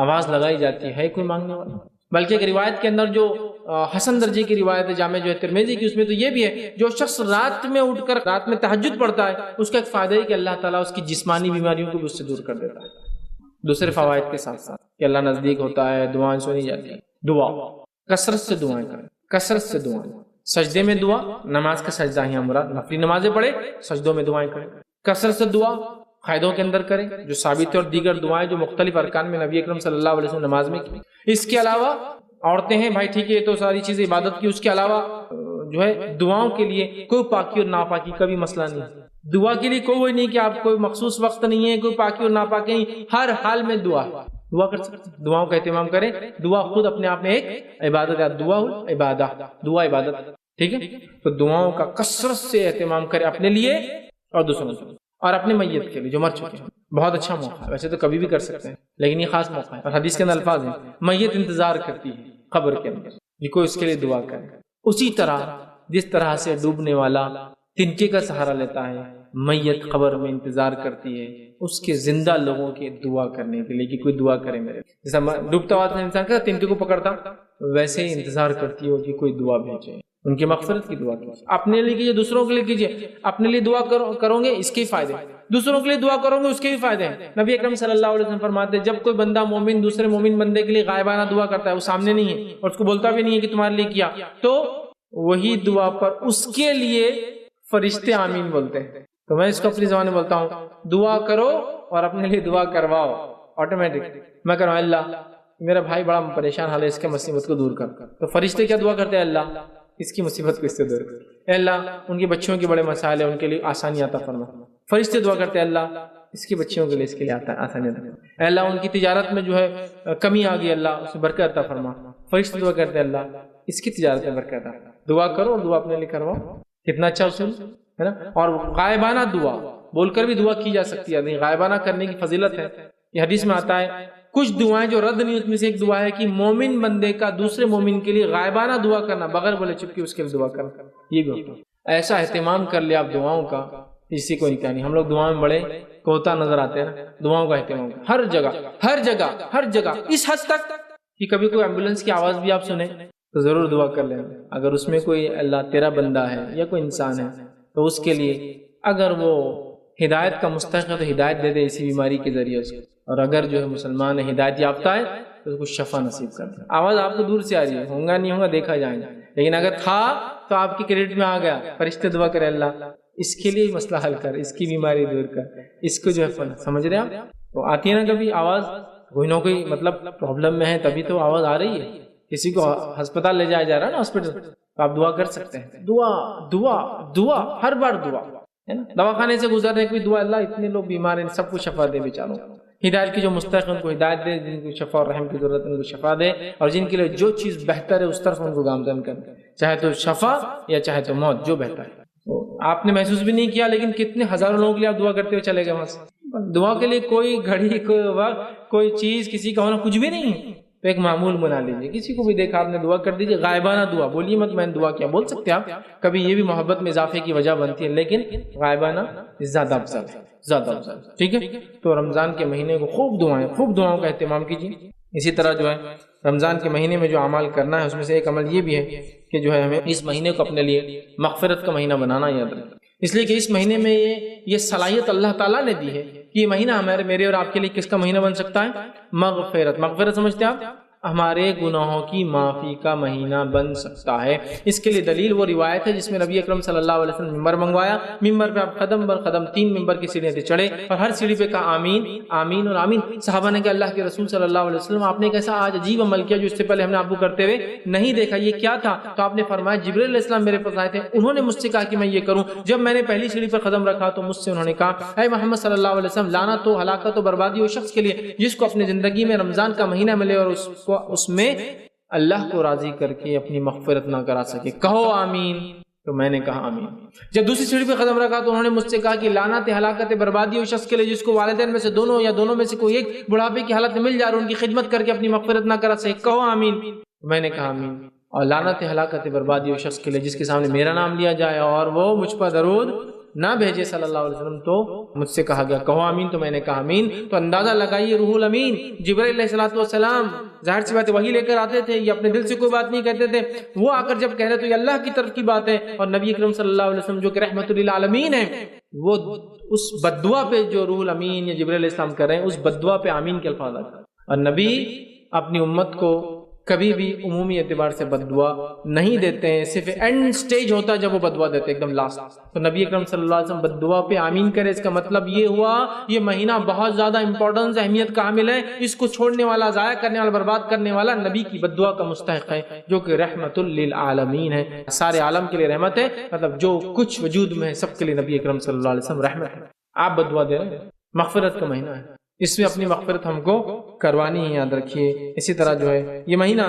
آواز لگائی جاتی ہے کوئی مانگنے والا۔ بلکہ ایک روایت کے اندر جو حسن درجے کی روایت ہے جامع جو ہے ترمذی کی، اس میں تو یہ بھی ہے جو شخص رات میں اٹھ کر رات میں تہجد پڑھتا ہے اس کا ایک فائدہ ہے کہ اللہ تعالیٰ اس کی جسمانی بیماریوں کو بھی اس سے دور کر دیتا ہے، دوسرے فوائد کے ساتھ ساتھ کہ اللہ نزدیک ہوتا ہے، دعائیں سنی جاتی ہیں۔ دعا کثرت سے دعائیں کریں، کثرت سے دعائیں، سجدے میں دعا، نماز کا سجدہ ہی مراد، نفلی نمازیں پڑھیں سجدوں میں دعائیں کریں، کثرت سے دعا قاعدوں کے اندر کریں جو ثابت ہے، اور دیگر دعائیں جو مختلف ارکان میں نبی اکرم صلی اللہ علیہ وسلم نماز میں کی۔ اس کے علاوہ عورتیں ہیں بھائی ٹھیک ہے، یہ تو ساری چیزیں عبادت کی، اس کے علاوہ جو ہے دعاؤں کے لیے کوئی پاکی اور ناپاکی کا بھی مسئلہ نہیں، دعا کے لیے کوئی نہیں کہ آپ کوئی مخصوص وقت نہیں ہے، کوئی پاکی اور ناپاکی نہیں، ہر حال میں دعا کر سکتے، دعاؤں کا اہتمام کریں۔ دعا خود اپنے آپ میں ایک عبادت ہے، دعا عبادت، ٹھیک ہے؟ تو دعاؤں کا کثرت سے اہتمام کریں اپنے لیے اور دوسروں کے لیے، اور اپنے میت کے لیے جو مر چکے ہیں۔ بہت اچھا موقع ہے، ویسے تو کبھی بھی کر سکتے ہیں لیکن یہ خاص موقع ہے، اور حدیث کے اندر الفاظ ہیں میت انتظار کرتی ہے قبر کے اندر، یہ کوئی اس کے لیے دعا کرے۔ اسی طرح جس طرح سے ڈوبنے والا تنکے کا سہارا لیتا ہے، میت قبر میں انتظار کرتی ہے اس کے زندہ لوگوں کے دعا کرنے کے لیے کہ کوئی دعا کرے میرے، جیسا ڈوبتا ہوا انسان کا تنکے کو پکڑتا ویسے ہی انتظار کرتی ہو کہ کوئی دعا بھیجے، ان کی مغفرت کی دعا کیجیے. اپنے لیے کیجیے، دوسروں کے لیے کیجیے. اپنے لیے دعا کرو گے اس کے فائدے، دوسروں کے لیے دعا کرو گے اس کے بھی فائدے ہیں. نبی اکرم صلی اللہ علیہ وسلم فرماتے ہیں جب کوئی بندہ مومن دوسرے مومن بندے کے لیے غائبانہ دعا کرتا ہے، وہ سامنے نہیں ہے اور اس کو بولتا بھی نہیں ہے کہ تمہارے لیے کیا، تو وہی دعا پر اس کے لیے فرشتے آمین بولتے ہیں. تو میں اس کو اپنی زبان میں بولتا ہوں، دعا کرو اور اپنے لیے دعا کرواؤ آٹومیٹک. میں کہوں اللہ میرا بھائی بڑا پریشان حال ہے، اس کے مصیبت کو دور کر. تو فرشتے کیا دعا کرتے ہیں؟ اللہ اس کی مصیبت کو اس سے دور کر. اے اللہ ان کی بچیوں کے بڑے مسائل ہیں، ان کے لیے آسانی عطا فرما. فرشتے دعا کرتے ہیں اللہ اس کی بچیوں کے لیے، اس کے لیے آسانی عطا فرما. اے اللہ ان کی تجارت میں جو ہے کمی آ گئی، اللہ اس میں برکت عطا فرما. فرشتے دعا کرتے ہیں اللہ اس کی تجارت میں برکت عطا. دعا کرو اور دعا اپنے لیے کرواؤ. کتنا اچھا اصول ہے نا. اور غائبانہ دعا بول کر بھی دعا کی جا سکتی ہے، نہیں غائبانہ کرنے کی فضیلت ہے. یہ حدیث میں آتا ہے کچھ دعائیں جو رد نہیں، اس میں سے ایک دعا ہے کہ مومن بندے کا دوسرے مومن کے لیے غائبانہ دعا کرنا، بغیر بولے چپ کے اس کے لیے دعا کرنا. یہ بھی ہوتا ہے. ایسا اہتمام کر لیا آپ دعاؤں کا، اسی کو نکاح نہیں. ہم لوگ دعاؤں میں بڑے کوتا نظر آتے ہیں نا. دعاؤں کا اہتمام ہر جگہ ہر جگہ ہر جگہ، اس حد تک کہ کبھی کوئی ایمبولینس کی آواز بھی آپ سنیں تو ضرور دعا کر لیں. اگر اس میں کوئی اللہ تیرا بندہ ہے یا کوئی انسان ہے تو اس کے لیے اگر وہ ہدایت کا مستحق ہے تو ہدایت دے دے اسی بیماری کے ذریعے سے. اور اگر جو ہے مسلمان ہے ہدایت یافتہ ہے تو اس کو شفا نصیب کر دے. آواز آپ کو دور سے آ رہی ہے، ہوگا نہیں ہوگا دیکھا جائے گا، لیکن اگر تھا تو آپ کی کریڈٹ میں آ گیا. فرشتے دعا کرے اللہ اس کے لیے مسئلہ حل کر، اس کی بیماری دور کر، اس کو جو ہے سمجھ رہے ہیں آپ. تو آتی ہے نا کبھی آواز، کوئی نہ کوئی مطلب پرابلم میں ہے تبھی تو آواز آ رہی ہے. کسی کو ہسپتال لے جایا جا رہا ہے نا، ہاسپٹل، تو آپ دعا کر سکتے ہیں. دعا دعا دعا ہر بار دعا ہے نا. دواخانے سے گزر رہے کوئی دعا اللہ اتنے لوگ بیمار ہیں سب کو شفا دے بیچاروں. ہدایت کی جو مستحق ان کو ہدایت دے، جن کو شفا اور رحم کی ضرورت ہے ان کو شفا دے، اور جن کے لیے جو چیز بہتر ہے اس طرف ان کو گامزن کر، چاہے تو شفا یا چاہے تو موت، جو بہتر ہے. آپ نے محسوس بھی نہیں کیا لیکن کتنے ہزاروں لوگوں کے لیے آپ دعا کرتے ہوئے چلے گئے وہاں سے. دعا کے لیے کوئی گھڑی، کوئی وقت، کوئی چیز، کسی کا ہونا کچھ بھی نہیں ہے. تو ایک معمول بنا لیجیے. کسی کو بھی دیکھا آپ نے دعا کر دیجیے. غائبانہ دعا بولیے مت میں نے دعا کیا، بول سکتے آپ، کبھی یہ بھی محبت میں اضافے کی وجہ بنتی ہے، لیکن غائبانہ زیادہ افضل ہے، زیادہ افضل. ٹھیک ہے. تو رمضان کے مہینے کو خوب دعاؤں کا اہتمام کیجیے. اسی طرح جو ہے رمضان کے مہینے میں جو اعمال کرنا ہے اس میں سے ایک عمل یہ بھی ہے کہ جو ہے ہمیں اس مہینے کو اپنے لیے مغفرت کا مہینہ بنانا یاد رکھیں. اس لیے کہ اس مہینے میں یہ صلاحیت اللہ تعالیٰ نے دی ہے کہ یہ مہینہ میرے اور آپ کے لیے کس کا مہینہ بن سکتا ہے؟ مغفرت سمجھتے ہیں آپ؟ ہمارے گناہوں کی معافی کا مہینہ بن سکتا ہے. اس کے لیے دلیل وہ روایت ہے جس میں نبی اکرم صلی اللہ علیہ وسلم ممبر منگوایا. ممبر پہ آپ قدم بر قدم 3 ممبر کی سیڑھیاں چڑھے اور ہر سیڑھی پہ کہا آمین آمین اور آمین. صحابہ نے کہا اللہ کے رسول صلی اللہ علیہ وسلم آپ نے ایک ایسا آج عجیب عمل کیا جو اس سے پہلے ہم نے آپ کو کرتے ہوئے نہیں دیکھا، یہ کیا تھا؟ تو آپ نے فرمایا جبرائیل علیہ السلام میرے پاس آئے تھے، انہوں نے مجھ سے کہا کہ میں یہ کروں. جب میں نے پہلی سیڑھی پر قدم رکھا تو مجھ سے انہوں نے کہا اے محمد صلی اللہ علیہ وسلم لعنت و ہلاکت و بربادی اس شخص کے لیے جس کو اپنی زندگی میں رمضان کا مہینہ ملے اور اس میں اللہ کو راضی کر کے اپنی مغفرت نہ کرا سکے. کہو آمین. تو میں نے کہا آمین. جب دوسری سیڑھی پہ قدم رکھا تو انہوں نے مجھ سے کہا کہ لعنت ہلاکت بربادی اس شخص کے لیے جس کو والدین میں سے دونوں یا دونوں میں سے کوئی ایک بڑھاپے کی حالت میں مل جائے اور ان کی خدمت کر کے اپنی مغفرت نہ کرا سکے. کہو آمین. میں نے کہا آمین. اور لعنت ہلاکت بربادی اس شخص کے لیے جس کے سامنے میرا نام لیا جائے اور وہ مجھ پر درود نہ بھیجے صلی اللہ علیہ وسلم. تو مجھ سے کہا گیا کہو آمین. تو میں نے کہا آمین. تو اندازہ لگائیے روح الامین جبرائیل علیہ الصلوۃ والسلام ظاہر سی بات ہے وہی لے کر آتے تھے، یہ اپنے دل سے کوئی بات نہیں کہتے تھے. وہ آ کر جب کہہ رہے تو یہ اللہ کی طرف کی بات ہے. اور نبی اکرم صلی اللہ علیہ وسلم جو کہ رحمت للعالمین ہے وہ اس بددعا پہ جو روح الامین یا جبرائیل علیہ السلام کر رہے ہیں اس بددعا پہ آمین کے الفاظ آتے ہیں. اور نبی اپنی امت کو کبھی بھی عمومی اعتبار سے بددعا نہیں دیتے ہیں، صرف اینڈ سٹیج ہوتا ہے جب وہ بددعا دیتے ہیں ایک دم لاسٹ. تو نبی اکرم صلی اللہ علیہ وسلم بددعا پہ آمین کرے، اس کا مطلب یہ ہوا یہ مہینہ بہت زیادہ امپورٹنس اہمیت کا حامل ہے. اس کو چھوڑنے والا، ضائع کرنے والا، برباد کرنے والا نبی کی بددعا کا مستحق ہے جو کہ رحمت للعالمین ہے، سارے عالم کے لیے رحمت ہے. مطلب جو کچھ وجود میں ہے سب کے لیے نبی اکرم صلی اللہ علیہ وسلم رحمت ہے. آپ بددعا دے رہے ہیں، مغفرت کا مہینہ ہے، اس میں اپنی مغفرت ہم کو کروانی ہے، یاد رکھیے. اسی طرح جو ہے یہ مہینہ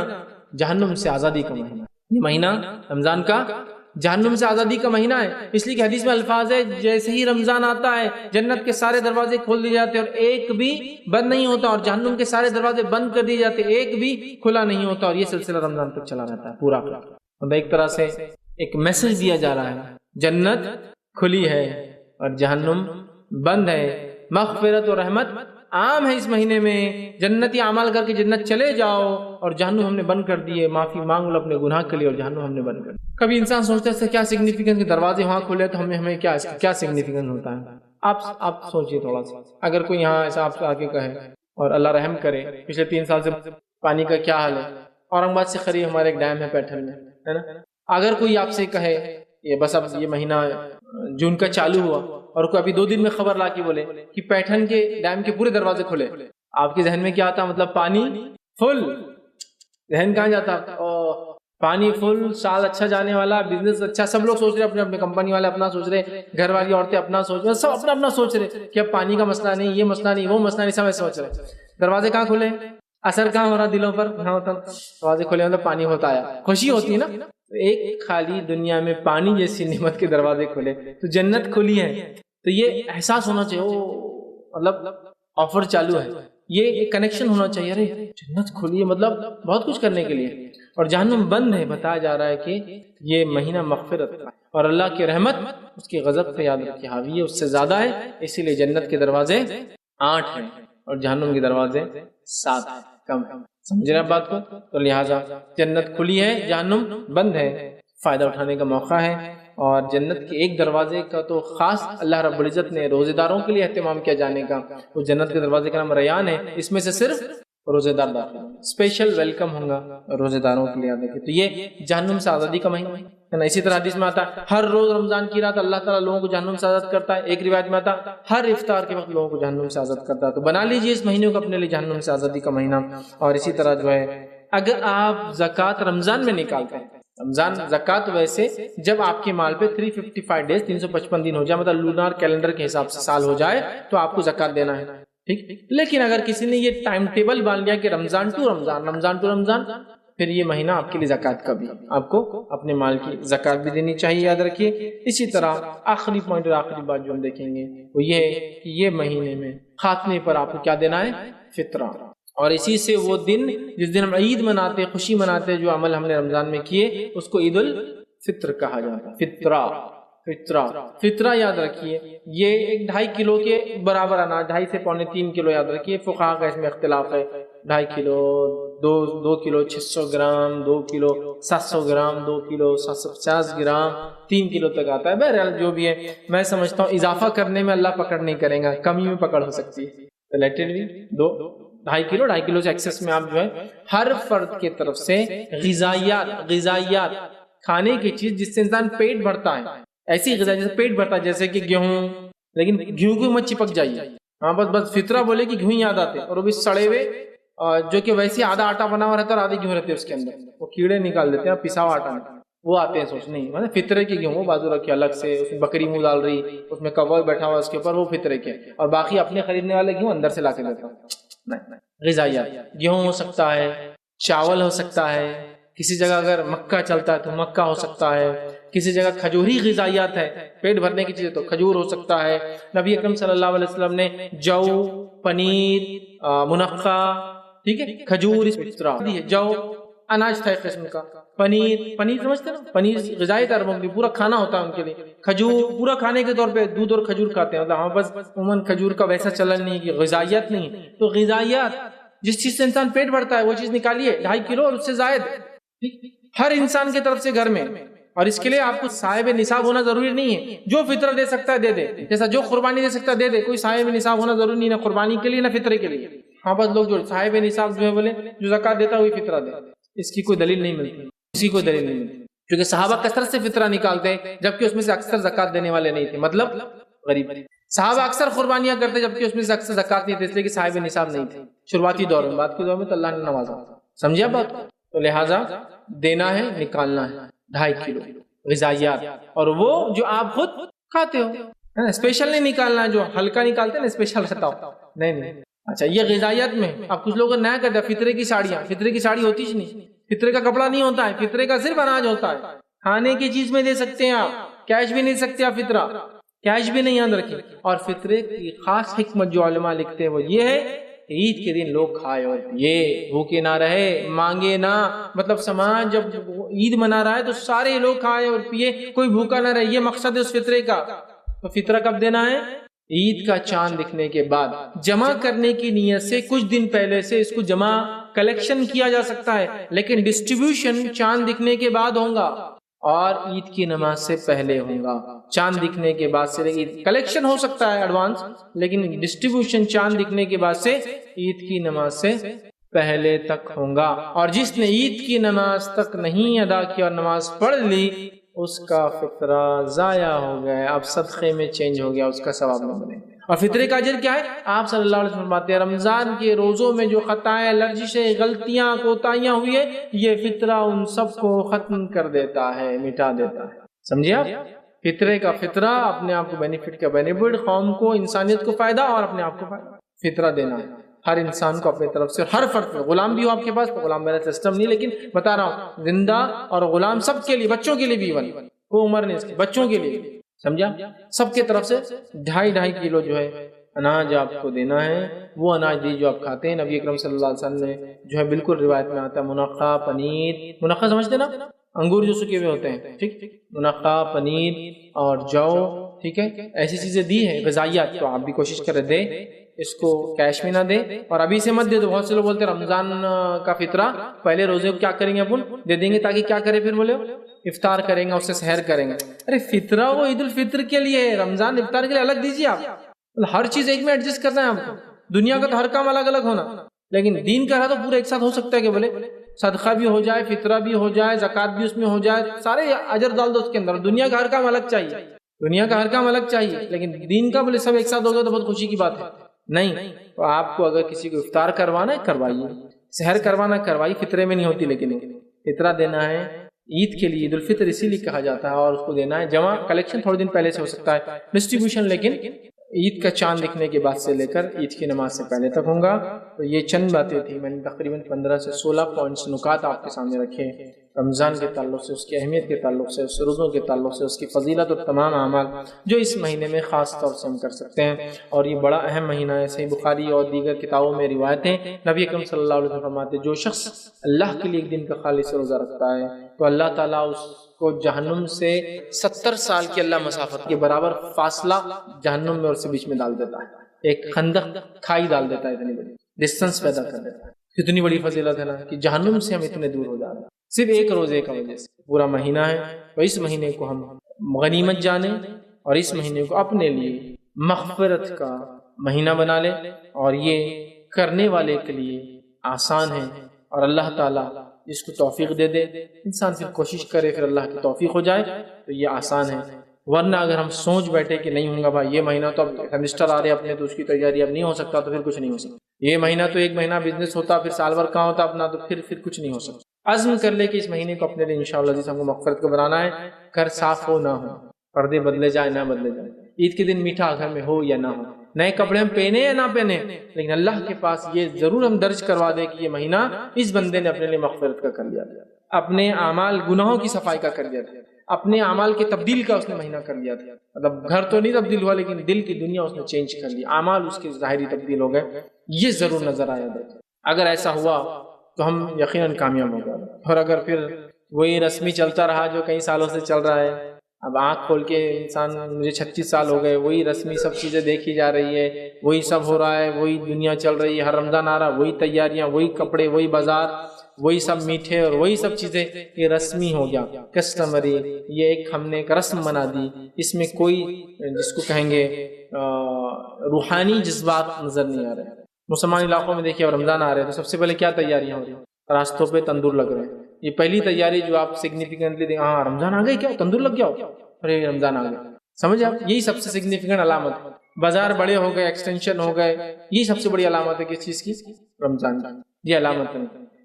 جہنم سے آزادی کا مہینہ، یہ مہینہ رمضان کا جہنم سے آزادی کا مہینہ ہے. اس لیے کہ حدیث میں الفاظ ہے جیسے ہی رمضان آتا ہے جنت کے سارے دروازے کھول دیے جاتے ہیں اور ایک بھی بند نہیں ہوتا، اور جہنم کے سارے دروازے بند کر دیے جاتے ہیں، ایک بھی کھلا نہیں ہوتا. اور یہ سلسلہ رمضان تک چلا رہتا ہے پورا. اور ایک طرح سے ایک میسج دیا جا رہا ہے جنت کھلی ہے اور جہنم بند ہے، مغفرت و رحمت عام ہے اس مہینے میں جنتی اعمال کر کے جنت چلے جاؤ، اور جہنم ہم نے بند کر دیے، معافی مانگ لو اپنے گناہ کے لیے، اور جہنم ہم نے بند کر دی۔ کبھی انسان سوچتا ہے اس سے کیا سگنیفیکینس، کہ دروازے وہاں کھلے تو ہمیں کیا سگنیفیکینس ہوتا ہے۔ آپ سوچئے تھوڑا سا، اگر کوئی یہاں ایسا آپ سے آ کے کہے، اور اللہ رحم کرے پچھلے 3 سال سے پانی کا کیا حال ہے، اورنگ آباد سے قریب ہمارے ایک ڈیم ہے پیٹھن میں، ہے نا، اگر کوئی آپ سے کہے یہ بس اب یہ مہینہ جون کا چالو ہوا، اور کوئی ابھی 2 دن میں خبر لا کے بولے کہ پیٹھن کے ڈیم کے پورے دروازے کھلے، آپ کے ذہن میں کیا آتا؟ مطلب پانی فل، ذہن کہاں جاتا؟ پانی فل، سال اچھا جانے والا، بزنس اچھا، سب لوگ سوچ رہے اپنے اپنے، کمپنی والے اپنا سوچ رہے، گھر والی عورتیں اپنا سوچ رہے، سب اپنا اپنا سوچ رہے کہ اب پانی کا مسئلہ نہیں، یہ مسئلہ نہیں، وہ مسئلہ نہیں، سب ایسے سوچ رہے۔ دروازے کہاں کھلے؟ اثر کہاں ہو رہا دلوں پر؟ کہاں ہوتا؟ دروازے کھلے مطلب پانی ہوتا ہے، خوشی ہوتی ہے نا۔ ایک خالی دنیا میں پانی جیسی نعمت کے دروازے کھلے تو جنت کھلی ہے، تو یہ احساس ہونا چاہیے، مطلب آفر چالو ہے، یہ کنیکشن ہونا چاہیے، ارے جنت کھلی ہے مطلب بہت کچھ کرنے کے لیے، اور جہنم بند ہے، بتایا جا رہا ہے کہ یہ مہینہ مغفرت کا، اور اللہ کی رحمت اس کی غضب پہ یاد رکھیے حاوی ہے، اس سے زیادہ ہے، اسی لیے جنت کے دروازے 8 ہیں اور جہنم کے دروازے 7 ہیں، کم ہیں۔ سمجھ رہے ہیں بات کو؟ تو لہٰذا جنت کھلی ہے، جہنم بند ہے، فائدہ اٹھانے کا موقع ہے۔ اور جنت کے ایک دروازے کا تو خاص اللہ رب العزت نے روزے داروں کے لیے اہتمام کیا جانے کا، وہ جنت کے دروازے کا نام ریان ہے، اس میں سے صرف روزے دار داخل ہوں گے، اسپیشل ویلکم ہوں گا روزے داروں کے لیے۔ دیکھیں تو یہ جہنم سے آزادی کا مہینہ ہے نا۔ اسی طرح حدیث میں آتا ہے ہر روز رمضان کی رات اللہ تعالیٰ لوگوں کو جہنم سے آزاد کرتا ہے، ایک روایت میں آتا ہے ہر افطار کے وقت لوگوں کو جہنم سے آزاد کرتا ہے۔ تو بنا لیجیے اس مہینے کو اپنے لیے جہنم سے آزادی کا مہینہ۔ اور اسی طرح جو ہے اگر آپ زکوٰۃ رمضان میں نکالتے ہیں، رمضان زکوٰۃ ویسے جب آپ کے مال پہ 355 ڈیز 355 دن ہو جائے، مطلب لونار کیلنڈر کے حساب سے سال ہو جائے، تو آپ کو زکوٰۃ دینا ہے، ٹھیک۔ لیکن اگر کسی نے یہ ٹائم ٹیبل باندھ لیا کہ رمضان ٹو رمضان، رمضان ٹو رمضان، پھر یہ مہینہ آپ کے لیے زکوٰۃ کا بھی، آپ کو اپنے مال کی زکوٰۃ بھی دینی چاہیے، یاد رکھیے۔ اسی طرح آخری پوائنٹ اور آخری بات جو ہم دیکھیں گے وہ یہ ہے کہ یہ مہینے میں خاتمے پر آپ کو کیا دینا ہے؟ فطرہ۔ اور اسی سے وہ دن جس دن ہم عید مناتے، خوشی مناتے، جو عمل ہم نے رمضان میں کیے اس کو عید الفطر کہا جاتا ہے۔ فطرہ یاد رکھیے، یہ 2.5 کلو کے برابر اناج، 2.5 سے 2.25 کلو، یاد رکھیے فقہا کا اس میں اختلاف ہے، 2.5 کلو، 2 کلو 600 گرام، 2 کلو 700 گرام، 2 کلو 750 گرام، 3 کلو تک آتا ہے۔ بہرحال جو بھی ہے، میں سمجھتا ہوں اضافہ کرنے میں اللہ پکڑ نہیں کرے گا، کمی میں پکڑ ہو سکتی ہے۔ تو لیٹ اٹ بی 2.5 کلو سے ایکسس میں آپ جو ہے ہر فرد کی طرف سے غذائیات کھانے کی چیز جس سے انسان پیٹ بھرتا ہے، ایسی غذا جیسے پیٹ بھرتا ہے، جیسے کہ گیہوں، لیکن گیہوں کو مت چپک جائیے، ہاں بس فطرہ بولے کہ گیہوں یاد آتے، اور وہ بھی سڑے ہوئے، جو کہ ویسے آدھا آٹا بنا ہوا رہتا ہے اور آدھے گیہوں رہتے ہیں اس کے اندر، وہ کیڑے نکال دیتے ہیں، پسا ہوا آٹا وہ آتے ہیں، سوچ نہیں مطلب فطرے کے گیہوں بازو رکھے الگ سے، اس میں بکری منہ ڈال رہی، اس میں کوا بیٹھا ہوا اس کے اوپر، وہ فطرے کے، اور باقی اپنے خریدنے والے گیہوں اندر سے لا کے دیتا ہوں۔ غذائیات گیہوں ہو سکتا ہے، چاول ہو سکتا ہے، کسی جگہ اگر مکہ چلتا ہے تو مکہ ہو سکتا ہے، کسی جگہ کھجوری غذائیات ہے، پیٹ بھرنے کی چیزیں تو کھجور ہو سکتا ہے۔ نبی اکرم صلی اللہ علیہ وسلم نے جو، پنیر، منقع، ٹھیک ہے، کھجور، جو اناج تھا ایک قسم کا، پنیر سمجھتے نا، پنیر غذائی عربوں کے پورا کھانا ہوتا ہے ان کے لیے، کھجور پورا کھانے کے طور پہ دودھ اور کھجور کھاتے ہیں، مطلب ہاں بس عموماً کھجور کا ویسا چلن نہیں کہ غذائیت نہیں ہے، تو غذائیات جس چیز سے انسان پیٹ بھرتا ہے وہ چیز نکالیے، 2.5 کلو اور اس سے زائد ہر انسان کی طرف سے گھر میں۔ اور اس کے لیے آپ کو صاحب نصاب ہونا ضروری نہیں ہے، جو فطرہ دے سکتا ہے دے دے، جیسا جو قربانی دے سکتا ہے دے دے، کوئی صاحب نصاب ہونا ضروری نہیں، نہ قربانی کے لیے نہ فطرے کے لیے۔ ہاں بس لوگ جو صاحب نصاب جو ہے بولے جو زکوٰۃ دیتا ہے وہی فطرہ دے، اس کی کوئی دلیل نہیں ملتی، کسی کو دلیل نہیں ملتی، کیونکہ صحابہ کثرت سے فطرہ نکالتے جبکہ اس میں سے اکثر زکوٰۃ دینے والے نہیں تھے، مطلب غریب۔ صحابہ اکثر قربانیاں کرتے جبکہ اس میں سے اکثر زکوٰۃ نہیں تھے، اس لیے کہ صاحب نصاب نہیں تھے شروعاتی دور میں، بعد کے دور میں تو اللہ نے نوازا، سمجھے آپ بات؟ تو لہٰذا دینا ہے، نکالنا ہے 2.5 کلو غذائیات، اور وہ جو آپ خود کھاتے ہو، اسپیشل نہیں نکالنا ہے، جو ہلکا نکالتے ہیں نا اسپیشل رہتا ہو، نہیں۔ اچھا یہ غذائیات میں اب کچھ لوگ نیا کرتے ہیں فطرے کی ساڑیاں، فطرے کی ساڑی ہوتی ہی نہیں، فطرے کا کپڑا نہیں ہوتا ہے، فطرے کا صرف اناج ہوتا ہے، کھانے کی چیز میں دے سکتے ہیں آپ، کیش بھی نہیں سکتے آپ فطرہ، کیش بھی نہیں یاد رکھیں۔ اور فطرے کی خاص حکمت جو علماء لکھتے ہیں وہ یہ ہے، عید کے دن لوگ کھائے اور یہ بھوکے نہ رہے، مانگے نہ، مطلب سماج جب عید منا رہا ہے تو سارے لوگ کھائے اور پیے، کوئی بھوکا نہ رہے، یہ مقصد ہے اس فطرے کا۔ تو فطرہ کب دینا ہے؟ عید کا چاند دکھنے کے بعد جمع کرنے کی نیت سے کچھ دن پہلے سے اس کو جمع کلیکشن کیا جا سکتا ہے، لیکن ڈسٹریبیوشن چاند دکھنے کے بعد ہوگا اور عید کی نماز سے پہلے ہوگا۔ چاند دکھنے کے بعد سے عید کلیکشن ہو سکتا ہے ایڈوانس، لیکن ڈسٹریبیوشن چاند دکھنے کے بعد سے عید کی نماز سے پہلے تک ہوگا۔ اور جس نے عید کی نماز تک نہیں ادا کی اور نماز پڑھ لی، اس کا فطرہ ضائع ہو گیا، اب صدقے میں چینج ہو گیا، اس کا ثواب نہ بنے۔ اور فطرے کا اجر کیا ہے؟ آپ صلی اللہ علیہ وسلم فرماتے ہیں رمضان کے روزوں میں جو خطائیں، لرزشیں، غلطیاں، کوتاہیاں ہوئی ہے، یہ فطرہ ان سب کو ختم کر دیتا ہے، مٹا دیتا ہے۔ سمجھے آپ؟ فطرے کا فطرہ، اپنے آپ کو بینیفٹ کا بینیفٹ، قوم کو، انسانیت کو فائدہ اور اپنے آپ کو فائدہ، فطرہ دینا ہے ہر انسان کو اپنے طرف سے، ہر فرد میں۔ غلام بھی ہو آپ کے پاس تو غلام میرا سسٹم نہیں، لیکن بتا رہا ہوں زندہ اور غلام سب کے لیے، بچوں کے لیے بھی ایون کوئی عمر نہیں اس کی، بچوں کے لیے، سمجھا؟ سب کے طرف سے 2.5 کلو جو ہے اناج آپ کو دینا ہے، وہ اناج دی جو آپ کھاتے ہیں۔ نبی اکرم صلی اللہ علیہ وسلم نے جو ہے بالکل روایت میں آتا ہے منقع، پنیر، منقع سمجھتے نا؟ انگور جو سکے ہوئے ہوتے ہیں، ٹھیک، منقع، پنیر اور جو، ٹھیک ہے، ایسی چیزیں دی ہیں غذائیات، تو آپ بھی کوشش کریں دیں، اس کو کیش میں نہ دیں اور ابھی سے مت دے دو۔ بہت سے لوگ بولتے ہیں رمضان کا فطرہ پہلے روزے کو کیا کریں گے، اپن دے دیں گے تاکہ کیا کرے، پھر بولے افطار کریں گے، اس سے سحر کریں گے۔ ارے فطرہ وہ عید الفطر کے لیے ہے، رمضان افطار کے لیے الگ دیجیے آپ۔ ہر چیز ایک میں ایڈجسٹ کرنا ہے آپ کو، دنیا کا تو ہر کام الگ الگ ہونا، لیکن دین کا رہا تو پورا ایک ساتھ ہو سکتا ہے کہ بولے صدقہ بھی ہو جائے، فطرہ بھی ہو جائے، زکوٰۃ بھی اس میں ہو جائے، سارے اجر ڈال دو اس کے اندر۔ دنیا کا ہر کام الگ چاہیے، دنیا کا ہر کام الگ چاہیے، لیکن دین کا بولے سب ایک ساتھ ہوگا تو بہت خوشی کی بات ہے۔ نہیں تو آپ کو اگر کسی کو افطار کروانا ہے کروائیے، سحر کروانا کروائیے، فطرے میں نہیں ہوتی، لیکن فطرہ دینا ہے عید کے لیے، عید الفطر اسی لیے کہا جاتا ہے، اور اس کو دینا ہے جمع کلیکشن تھوڑے دن پہلے سے ہو سکتا ہے، ڈسٹریبیوشن لیکن عید کا چاند دکھنے کے بعد سے لے کر عید کی نماز سے پہلے تک ہوں گا۔ تو یہ چند باتیں تھیں، میں نے تقریباً 15 سے 16 پوائنٹس نکات آپ کے سامنے رکھے رمضان کے تعلق سے، اس کی اہمیت کے تعلق سے، اس روزوں کے تعلق سے، اس کی فضیلت اور تمام اعمال جو اس مہینے میں خاص طور سے ہم کر سکتے ہیں، اور یہ بڑا اہم مہینہ ہے۔ صحیح بخاری اور دیگر کتابوں میں روایتیں، نبی اکرم صلی اللہ علیہ وسلم فرماتے جو شخص اللہ کے لیے ایک دن کا خالص روزہ رکھتا ہے تو اللہ تعالیٰ اس کو جہنم سے 70 سال کی اللہ مسافت کے برابر فاصلہ جہنم میں اور سے بیچ میں ڈال دیتا ہے، ایک خندق کھائی ڈال دیتا ہے، اتنی بڑی ڈسٹنس پیدا کر دیتا ہے۔ کتنی بڑی فضیلت ہے نا کہ جہنم سے ہم اتنے دور ہو جا رہے ہیں صرف ایک روزے کا وجہ سے۔ پورا مہینہ ہے تو اس مہینے کو ہم غنیمت جانیں اور اس مہینے کو اپنے لیے مغفرت کا مہینہ بنا لیں، اور یہ کرنے والے کے لیے آسان ہے، اور اللہ تعالیٰ جس کو توفیق دے دے، انسان پھر کوشش کرے، پھر اللہ کی توفیق ہو جائے تو یہ آسان ہے۔ ورنہ اگر ہم سوچ بیٹھے کہ نہیں ہوں گا بھائی، یہ مہینہ تو اب سیمسٹر آ رہے اپنے تو اس کی تیاری اب نہیں ہو سکتا، تو پھر کچھ نہیں ہو سکتا۔ یہ مہینہ تو ایک مہینہ بزنس ہوتا، پھر سال بھر کہاں ہوتا اپنا، تو پھر کچھ نہیں ہو سکتا۔ عزم کر لے کہ اس مہینے کو اپنے لیے انشاءاللہ جس ہم کو مغفرت کو بنانا ہے، گھر صاف ہو نہ ہو، پردے بدلے جائے نہ بدلے جائے، عید کے دن میٹھا گھر میں ہو یا نہ ہو، نئے کپڑے ہم پہنے یا نہ پہنے، لیکن اللہ کے پاس یہ ضرور ہم درج کروا دیں کہ یہ مہینہ اس بندے نے اپنے لیے مغفرت کا کر لیا، اپنے اعمال گناہوں کی صفائی کا کر لیا تھا، اپنے اعمال کی تبدیل کا اس نے مہینہ کر لیا تھا۔ مطلب گھر تو نہیں تبدیل ہوا، لیکن دل کی دنیا اس نے چینج کر لی، اعمال اس کے ظاہری تبدیل ہو گئے، یہ ضرور نظر آیا تھا۔ اگر ایسا ہوا تو ہم یقیناً کامیاب ہو گئے، اور اگر پھر وہی رسمی چلتا رہا جو کئی سالوں سے چل رہا ہے، اب آنکھ کھول کے انسان، مجھے 36 سال ہو گئے، وہی رسمی سب چیزیں دیکھی جا رہی ہے، وہی سب ہو رہا ہے، وہی دنیا چل رہی ہے، ہر رمضان آ رہا وہی تیاریاں، وہی کپڑے، وہی بازار، وہی سب میٹھے اور وہی سب چیزیں، یہ رسمی ہو گیا، کسٹمری، یہ ایک ہم نے ایک رسم بنا دی، اس میں کوئی جس کو کہیں گے روحانی جذبات نظر نہیں آ رہے۔ مسلمان علاقوں میں دیکھیے اب رمضان آ رہے ہیں تو سب سے پہلے کیا تیاریاں ہو رہی ہیں، راستوں پہ تندور لگ رہے ہیں، یہ پہلی تیاری جو آپ سگنیفیکنٹلی دیں، ہاں رمضان آ گئی، کیا تندور لگ گیا ہو، ارے رمضان آ گیا، سمجھ آپ، یہی سب سے سگنیفیکنٹ علامت۔ بازار بڑے ہو گئے، ایکسٹینشن ہو گئے، یہی سب سے بڑی علامت ہے کس چیز کی، رمضان کی، یہ علامت ہے۔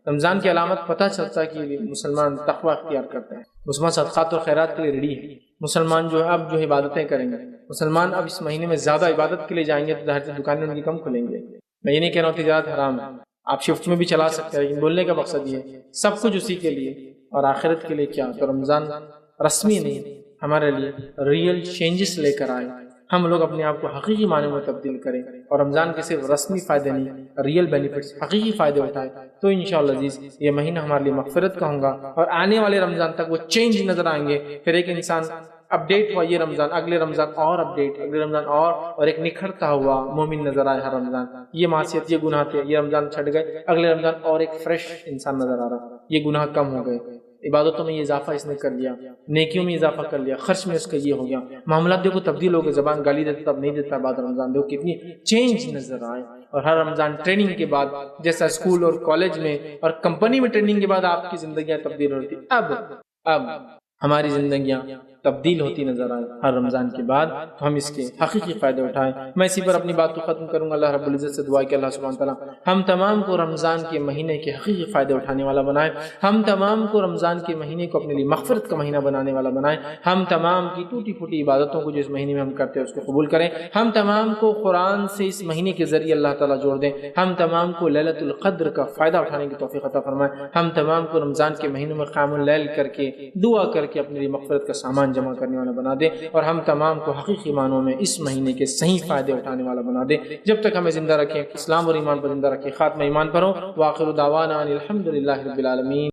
رمضان کی علامت پتہ چلتا ہے کہ مسلمان تقوی اختیار کرتے ہیں، مسلمان صدقات اور خیرات کے لیے ریڈی ہے، مسلمان جو ہے اب جو عبادتیں کریں گے، مسلمان اب اس مہینے میں زیادہ عبادت کے لیے جائیں گے، تو ظاہر سے دکانیں ان کی کم کھلیں گے۔ میں یہ نہیں کہہ رہا ہوں تجارت حرام ہے، آپ شفٹ میں بھی چلا سکتے ہیں، لیکن بولنے کا مقصد یہ ہے سب کچھ اسی کے لیے اور آخرت کے لیے کیا، تو رمضان رسمی نہیں ہمارے لیے ریئل چینجز لے کر آئے، ہم لوگ اپنے آپ کو حقیقی معنی میں تبدیل کریں، اور رمضان کے صرف رسمی فائدے نہیں، ریئل بینیفٹس، حقیقی فائدے اٹھائے، تو انشاءاللہ عزیز یہ مہینہ ہمارے لیے مغفرت کا ہوگا، اور آنے والے رمضان تک وہ چینج نظر آئیں گے۔ پھر ایک انسان اپڈیٹ ہوا یہ رمضان، اگلے رمضان اور اپڈیٹ، اگلے رمضان اور ایک نکھرتا ہوا مومن نظر آئے ہر رمضان. یہ معصیت، یہ گناہ تھے، یہ رمضان چھٹ گئے، اگلے رمضان اور ایک فریش انسان نظر آ رہا، یہ گناہ کم ہو گئے، عبادتوں میں یہ اضافہ اس نے کر لیا، نیکیوں میں اضافہ کر لیا، خرچ میں اس کا یہ ہو گیا، معاملات دیکھو تبدیل ہو گئے، زبان گالی دیتا تب نہیں دیتا بعد رمضان، دیکھو کتنی چینج نظر آئے. اور ہر رمضان ٹریننگ کے بعد، جیسا اسکول اور کالج میں اور کمپنی میں ٹریننگ کے بعد آپ کی زندگیاں تبدیل ہوتی، اب ہماری زندگیاں تبدیل ہوتی نظر آئے ہر رمضان کے بعد، تو ہم اس کے حقیقی فائدے اٹھائیں. میں اسی پر اپنی بات کو ختم کروں گا. اللہ رب العزت سے دعا ہے کہ اللہ سبحانہ تعالیٰ ہم تمام کو رمضان کے مہینے کے حقیقی فائدے اٹھانے والا بنائے، ہم تمام کو رمضان کے مہینے کو اپنے لیے مغفرت کا مہینہ بنانے والا بنائے، ہم تمام کی ٹوٹی پھوٹی عبادتوں کو جو اس مہینے میں ہم کرتے ہیں اس کو قبول کریں، ہم تمام کو قرآن سے اس مہینے کے ذریعے اللہ تعالیٰ جوڑ دیں، ہم تمام کو لیلۃ القدر کا فائدہ اٹھانے کی توفیق عطا فرمائے، ہم تمام کو رمضان کے مہینوں میں قیام اللیل کر کے دعا کر کے اپنے لیے مغفرت کا سامان جمع کرنے والا بنا دے، اور ہم تمام کو حقیقی معنوں میں اس مہینے کے صحیح فائدے اٹھانے والا بنا دے. جب تک ہمیں زندہ رکھیں، اسلام اور ایمان پر زندہ رکھیں، خاتمہ ایمان پر ہو. وآخر دعوانا ان الحمد للہ رب العالمین.